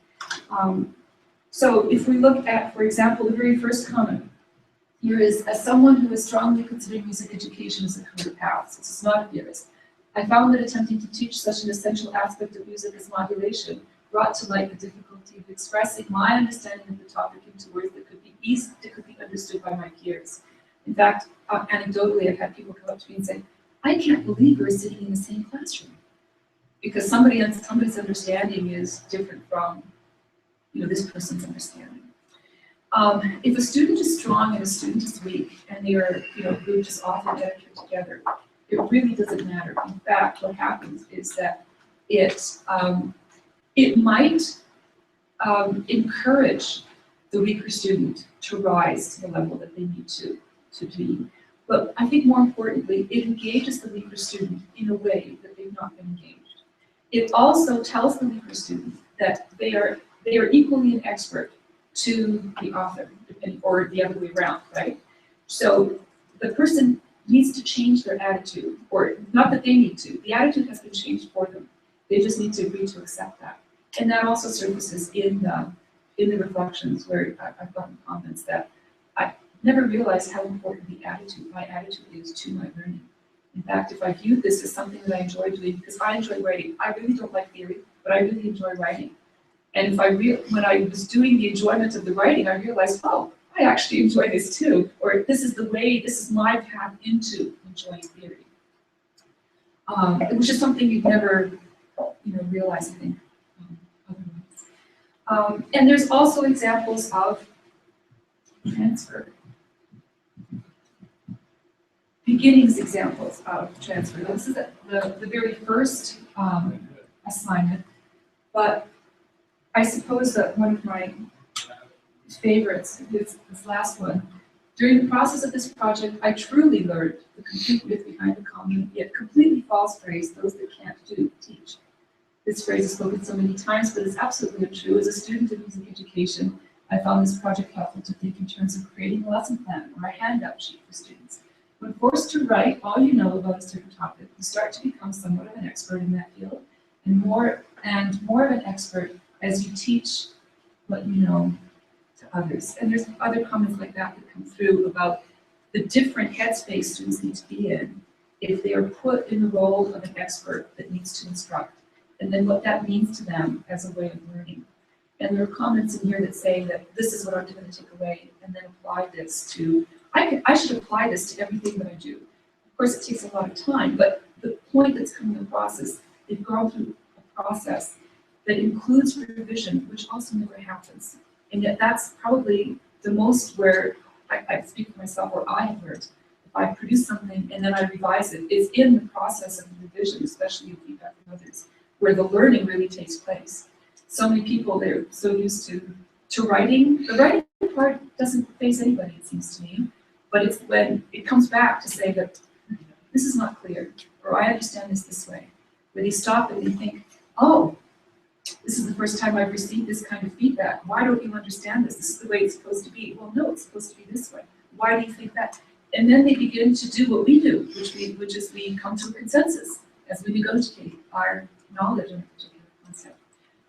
So if we look at, for example, the very first comment, here is, as someone who is strongly considering music education as a career path, so this is not a theorist, I found that attempting to teach such an essential aspect of music as modulation brought to light the difficulty of expressing my understanding of the topic into words that could be understood by my peers. In fact, anecdotally, I've had people come up to me and say, I can't believe we're sitting in the same classroom. Because somebody's understanding is different from, this person's understanding. If a student is strong and a student is weak, and they are, grouped as author and editor together, it really doesn't matter. In fact, what happens is that it might encourage the weaker student to rise to the level that they need to be. But I think more importantly, it engages the weaker student in a way that they've not been engaged. It also tells the weaker student that they are equally an expert to the author, or the other way around, right? So the person needs to change their attitude, or not that they need to, the attitude has been changed for them. They just need to agree to accept that. And that also surfaces in the reflections where I've gotten comments that I never realized how important my attitude is to my learning. In fact, if I viewed this as something that I enjoy doing, because I enjoy writing, I really don't like theory, but I really enjoy writing. And when I was doing the enjoyment of the writing, I realized, oh, I actually enjoy this too, or this is my path into enjoying theory. Which is something you'd never, realize, I think, otherwise. And there's also examples of transfer. Beginnings examples of transfer. Now, this is the very first assignment, but I suppose that one of my favorites is this last one. During the process of this project, I truly learned the complete myth behind the common yet completely false phrase, those that can't do, teach. This phrase is spoken so many times, but it's absolutely untrue. As a student of music education, I found this project helpful to think in terms of creating a lesson plan or a handout sheet for students. When forced to write all you know about a certain topic, you start to become somewhat of an expert in that field, and more of an expert as you teach what you know to others. And there's other comments like that that come through about the different headspace students need to be in if they are put in the role of an expert that needs to instruct, and then what that means to them as a way of learning. And there are comments in here that say that this is what I'm going to take away and then apply this to, I should apply this to everything that I do. Of course, it takes a lot of time, but the point that's coming across is they've gone through a process that includes revision, which also never happens. And yet that's probably the most where I speak for myself, where I have learned. If I produce something and then I revise it, it's in the process of revision, especially with feedback from others, where the learning really takes place. So many people, they're so used to writing. The writing part doesn't face anybody, it seems to me. But it's when it comes back to say that this is not clear, or I understand this way, where they stop and they think, oh, this is the first time I've received this kind of feedback. Why don't you understand this? This is the way it's supposed to be. Well, no, it's supposed to be this way. Why do you think that? And then they begin to do what we do, which is we come to a consensus as we negotiate our knowledge on a particular concept.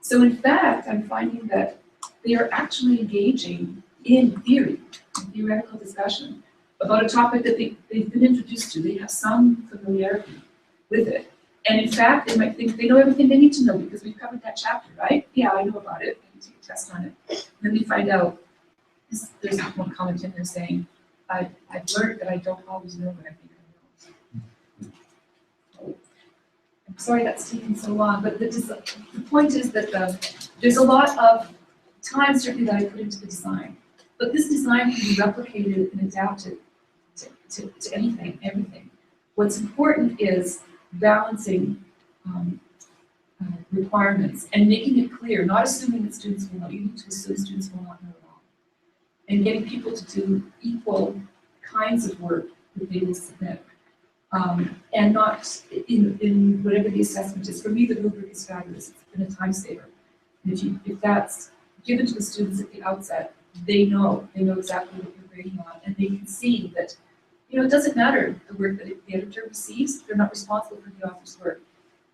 So in fact, I'm finding that they are actually engaging in theory, in theoretical discussion about a topic that they've been introduced to. They have some familiarity with it. And in fact, they might think they know everything they need to know because we've covered that chapter, right? Yeah, I know about it. I can take a test on it. And then we find out, there's one comment in there saying, I've learned that I don't always know what I think I know. I'm sorry that's taking so long, but the point is that there's a lot of time certainly that I put into the design. But this design can be replicated and adapted to anything, everything. What's important is balancing requirements and making it clear, not assuming that students will know. You need to assume students will not know at all. And getting people to do equal kinds of work that they will submit. And not in whatever the assessment is. For me, the rubric is fabulous. It's been a time saver. And if that's given to the students at the outset, they know exactly what you're grading on, and they can see that, it doesn't matter the work that the editor receives, they're not responsible for the author's work.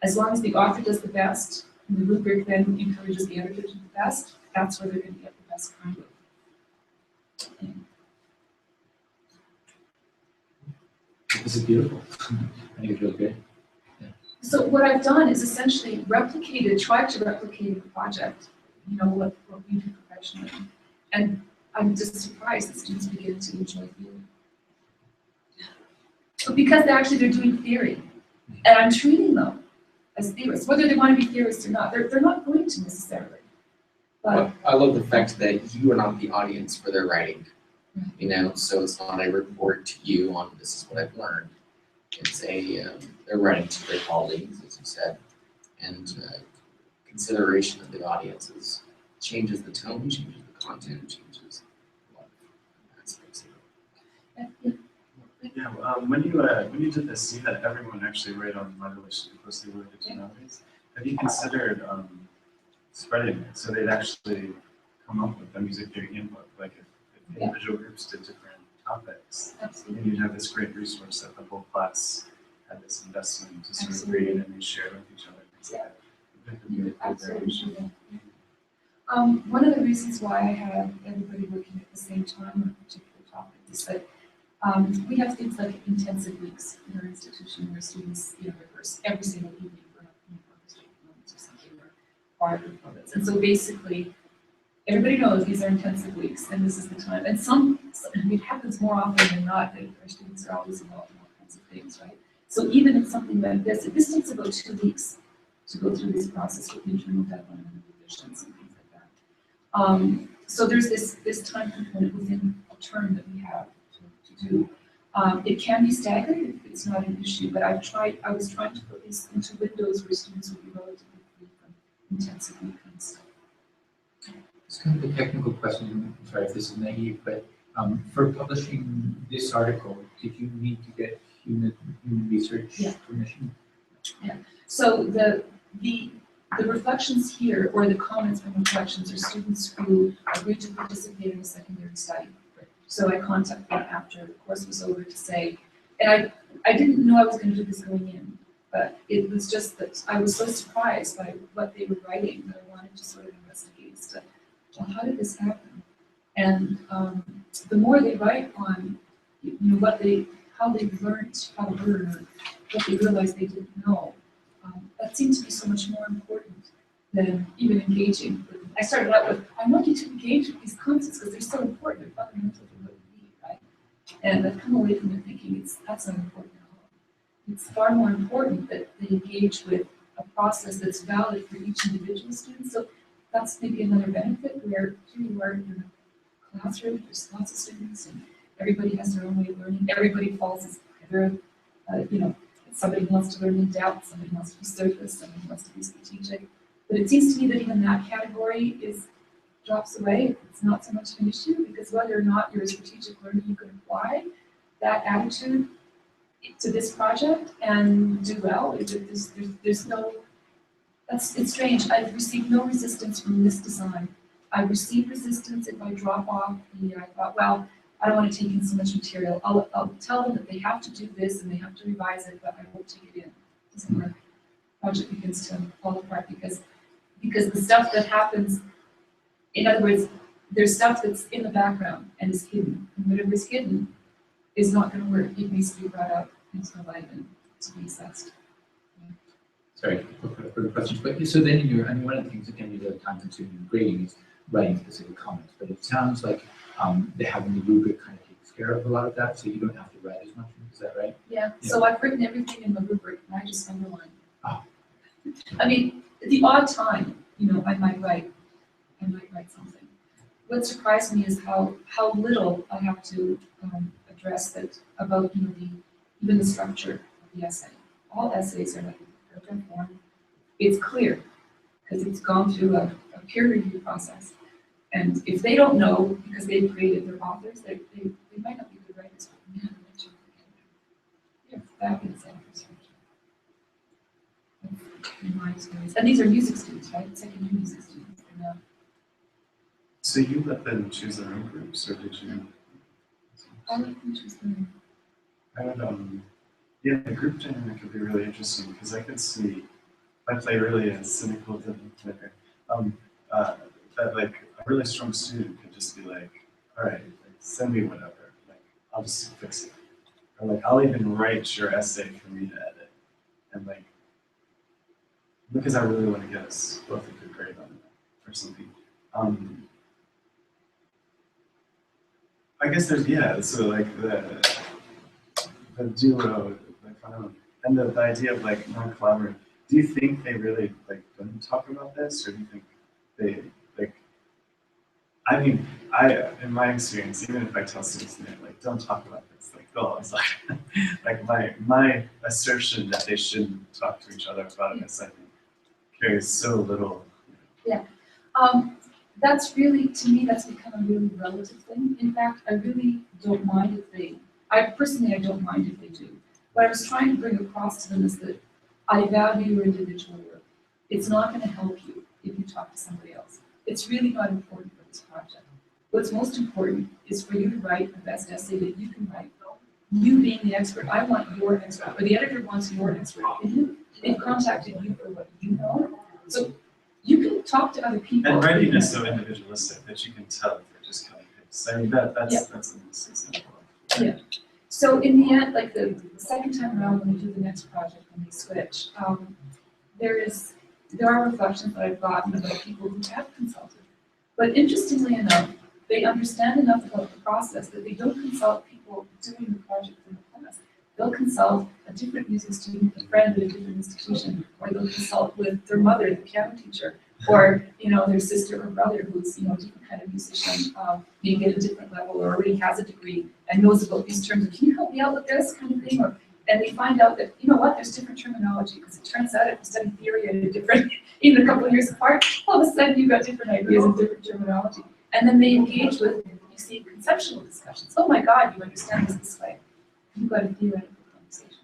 As long as the author does the best, and the rubric then encourages the editor to do the best, that's where they're going to get the best kind of thing. This is beautiful. I think it's really good. So what I've done is essentially tried to replicate a project, what we do professionally. And I'm just surprised that students begin to enjoy theory. But because they're doing theory, and I'm treating them as theorists, whether they want to be theorists or not, they're not going to necessarily. But I love the fact that you are not the audience for their writing, so it's not a report to you on this is what I've learned. It's they're writing to their colleagues, as you said, and consideration of the audiences changes the tone, changes the content, changes a lot of aspects of it. Yeah, when you did this, you had everyone actually write on modulation closely related to melodies. Have you considered spreading it so they'd actually come up with a music theory input, like if individual groups did different topics, and you'd have this great resource that the whole class had this investment to sort of read and they share with each other. Things like that. Absolutely. One of the reasons why I have everybody working at the same time on a particular topic is that we have things like intensive weeks in our institution where students rehearse every single evening for moments or something or choir performance. And so basically, everybody knows these are intensive weeks and this is the time. And it happens more often than not that our students are always involved in all kinds of things, right? So even in something like this, this takes about 2 weeks to go through this process with internal deadline and revisions and things like that. So there's this time component within a term that we have to do. It can be staggered if it's not an issue, but I was trying to put these into windows where students would be relatively free from intensive weekends. It's kind of a technical question, I'm sorry if this is naive, but for publishing this article, did you need to get human research permission? Yeah. So the reflections here, or the comments from reflections, are students who agreed to participate in a secondary study. So I contacted them after the course was over to say, and I didn't know I was going to do this going in, but it was just that I was so surprised by what they were writing that I wanted to sort of well, how did this happen? And the more they write on, you know, how they learned how to learn, or what they realized they didn't know, that seemed to be so much more important than even engaging with. I started out with, I want you to engage with these concepts because they're so important, they're fundamental to what we need, right? And I've come away from it thinking that's not important at all. It's far more important that they engage with a process that's valid for each individual student. So that's maybe another benefit where here you are in a classroom, there's lots of students and everybody has their own way of learning. Everybody falls as either, you know, somebody wants to learn in depth, somebody wants to be surface, somebody wants to be strategic. But it seems to me that even that category drops away. It's not so much an issue because whether or not you're a strategic learner, you can apply that attitude to this project and do well. There's no, it's strange. I've received no resistance from this design. I receive resistance if I drop off I thought, well, I don't want to take in so much material. I'll tell them that they have to do this and they have to revise it, but I won't take it in. This is where the project begins to fall apart because the stuff that happens, in other words, there's stuff that's in the background and is hidden. And whatever is hidden is not going to work. It needs to be brought out into the light and to be assessed. Sorry for the questions, but so then one of the things that can be really time consuming in grading is writing specific comments, but it sounds like they having the rubric kind of takes care of a lot of that, so you don't have to write as much, is that right? Yeah, so I've written everything in the rubric and I just underline. Oh. I mean, the odd time, you know, I might write something. What surprised me is how little I have to address that about, you know, even the structure of the essay. All essays are like a paragraph form. It's clear because it's gone through a peer review process. And if they don't know because they've created their authors, they might not be good writers, but man, they're fabulous authors. In my experience. And these are music students, right? Secondary music students. So you let them choose their own groups, or did you? I like them choose them. I would, yeah, the group dynamic could be really interesting because I could see, I play really a cynical player, that like a really strong student could just be like, all right, like, send me whatever, like I'll just fix it, or like I'll even write your essay for me to edit, and like because I really want to get us both a good grade on it or something. I guess there's, yeah, so like the duo, like, I don't know, and the idea of like non-collaborative. Do you think they really like don't talk about this, or do you think they like? I mean, in my experience, even if I tell students like don't talk about this, like they'll always like my assertion that they shouldn't talk to each other about this, I think, carries so little. Yeah. That's really, to me, that's become a really relative thing. In fact, I really don't mind if they, I don't mind if they do. What I was trying to bring across to them is that I value your individual work. It's not going to help you if you talk to somebody else. It's really not important for this project. What's most important is for you to write the best essay that you can write. You being the expert, I want your expert, or the editor wants your expert opinion. They've contacted you for what you know. So you can talk to other people. And writing is so individualistic that you can tell if they're just cutting paste. I mean, that's a nice example. Yeah. So in the end, like the second time around when we do the next project, when we switch, there are reflections that I've gotten about people who have consulted. But interestingly enough, they understand enough about the process that they don't consult people doing the project in the class. They'll consult a different music student, a friend at a different institution, or they'll consult with their mother, the piano teacher, or their sister or brother who's a different kind of musician, maybe at a different level, or already has a degree and knows about these terms. Can you help me out with this kind of thing? And they find out that there's different terminology because it turns out if you study theory at a different, even a couple of years apart, all of a sudden you've got different ideas and different terminology. And then they engage with, conceptual discussions. Oh my God, you understand this way. You've got a theoretical conversation.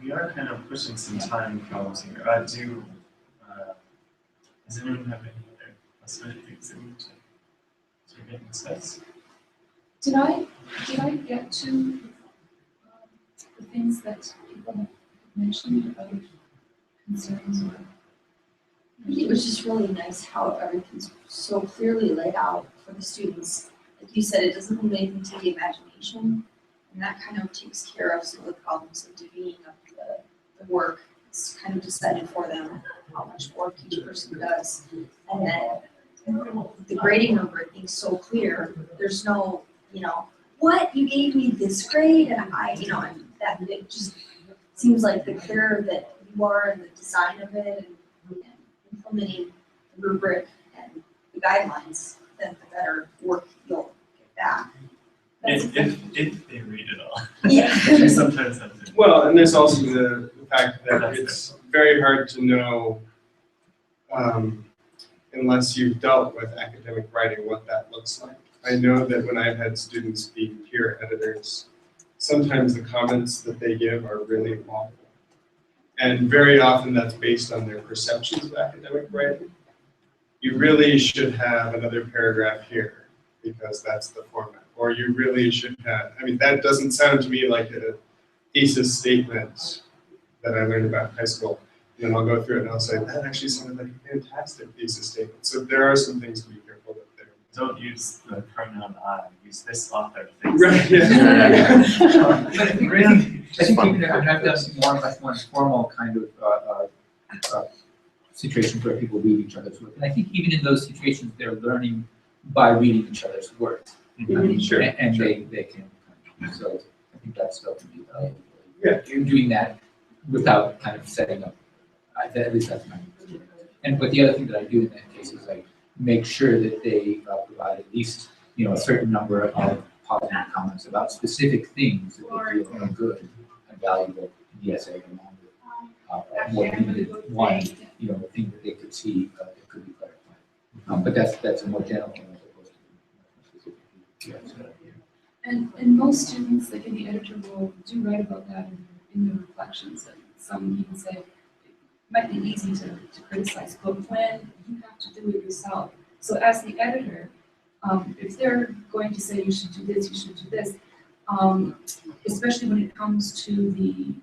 We are kind of pushing some time problems here. Does anyone have any other last-minute things they need to get discussed? Did I get to the things that people have mentioned about concerns or I think it was just really nice how everything's so clearly laid out for the students. Like you said, it doesn't leave anything to the imagination, and that kind of takes care of some of the problems of divvying up the work. It's kind of decided for them how much work each person does. And then the grading rubric being so clear, there's no, what, you gave me this grade, and and that it just seems like the clearer that you are in the design of it and implementing the rubric and the guidelines, then the better work you'll get back. If they read it all. Yeah. They sometimes have to. Well, and there's also the fact that it's very hard to know, unless you've dealt with academic writing, what that looks like. I know that when I've had students be peer editors, sometimes the comments that they give are really awful. And very often that's based on their perceptions of academic writing. You really should have another paragraph here because that's the format. Or you really should have, that doesn't sound to me like a thesis statement that I learned about in high school. And then I'll go through it and I'll say, that actually sounded like a fantastic thesis statement. So there are some things to be careful with there. Don't use the pronoun I, use this author thinks. Right, yeah. But I think even if I've done more informal kind of situations where people read each other's work, and I think even in those situations, they're learning by reading each other's work. Sure, And sure. they can, so I think that still can be valuable. Yeah. You're doing that without kind of setting up, at least that's my experience. But the other thing that I do in that case is I make sure that they provide at least, a certain number of positive comments about specific things that they feel are good and valuable in the essay, along with a more limited one, thing that they could see that could be clarified. But that's a more general thing as opposed to specific. And most students, like in the editor role, do write about that in the reflections. And some even say it might be easy to criticize, but when you have to do it yourself. So as the editor, if they're going to say you should do this, you should do this, especially when it comes to the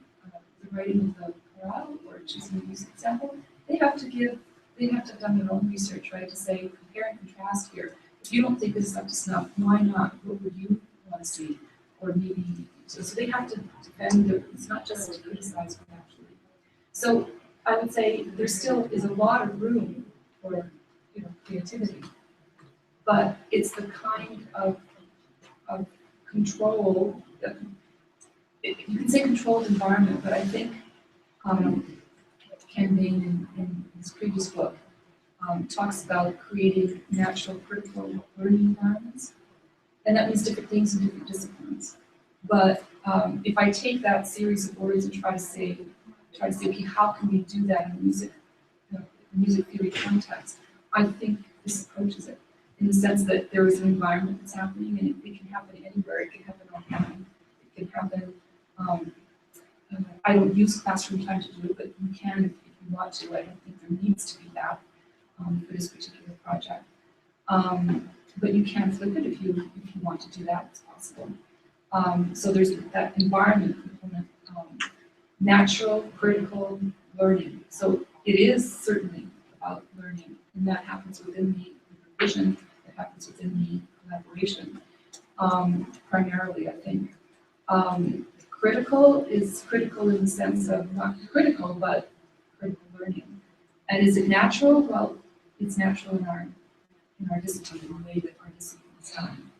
writing of the chorale or choosing a music example, they have to have done their own research, right? To say compare and contrast here. If you don't think this is up to snuff, why not? What would you want to see? Or maybe so they have to defend it's not just to criticize, but actually. So I would say there still is a lot of room for creativity, but it's the kind of control that you can say controlled environment, but I think Ken Bain in his previous book talks about creating natural critical learning environments, and that means different things in different disciplines. But if I take that series of words and try to say, okay, how can we do that in music theory context? I think this approaches it in the sense that there is an environment that's happening, and it can happen anywhere. It can happen online. It can happen. I don't use classroom time to do it, but you can if you want to. I don't think there needs to be that for this particular project. But you can flip it if you want to do that. It's possible. So there's that environment component, natural critical learning. So it is certainly about learning, and that happens within the revision. It happens within the collaboration, primarily, I think. Critical is critical in the sense of not critical, but critical learning. And is it natural? Well, it's natural in our discipline, in the way that our discipline is done.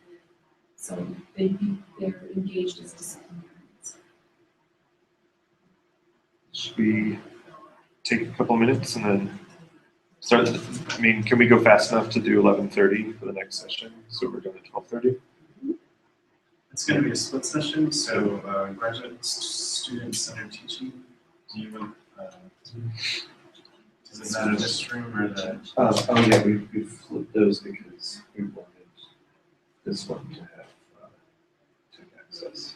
So they're engaged as disciplinarians. Should we take a couple minutes and then start? Can we go fast enough to do 11:30 for the next session? So we're going to 12:30. It's going to be a split session, so graduate student-centered teaching. Do you want? Does it matter this room or the? Oh yeah, we flipped those because we wanted this one to have access.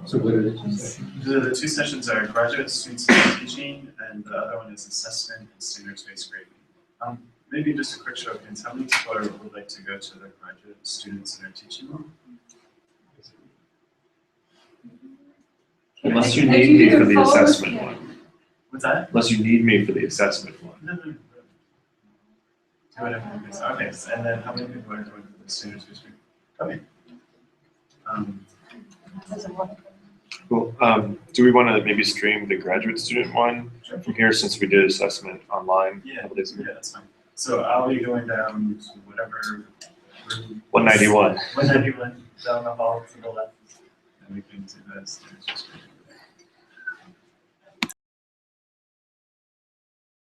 So what are the two sessions? The two sessions are graduate student-centered teaching, and the other one is assessment and standards-based grading. Maybe just a quick show of hands. How many people would like to go to the graduate student-centered teaching one? Unless you need me for the assessment one. What's that? Unless you need me for the assessment one. No. whatever it is. Okay, so, and then how many people are going to the students who speak? Okay. Cool. Do we want to maybe stream the graduate student one from here since we did assessment online? Yeah, a couple days ago? yeah, that's fine. So I'll be going down to whatever room. 191. 191 down the hall to the left. And we can do the students who speak.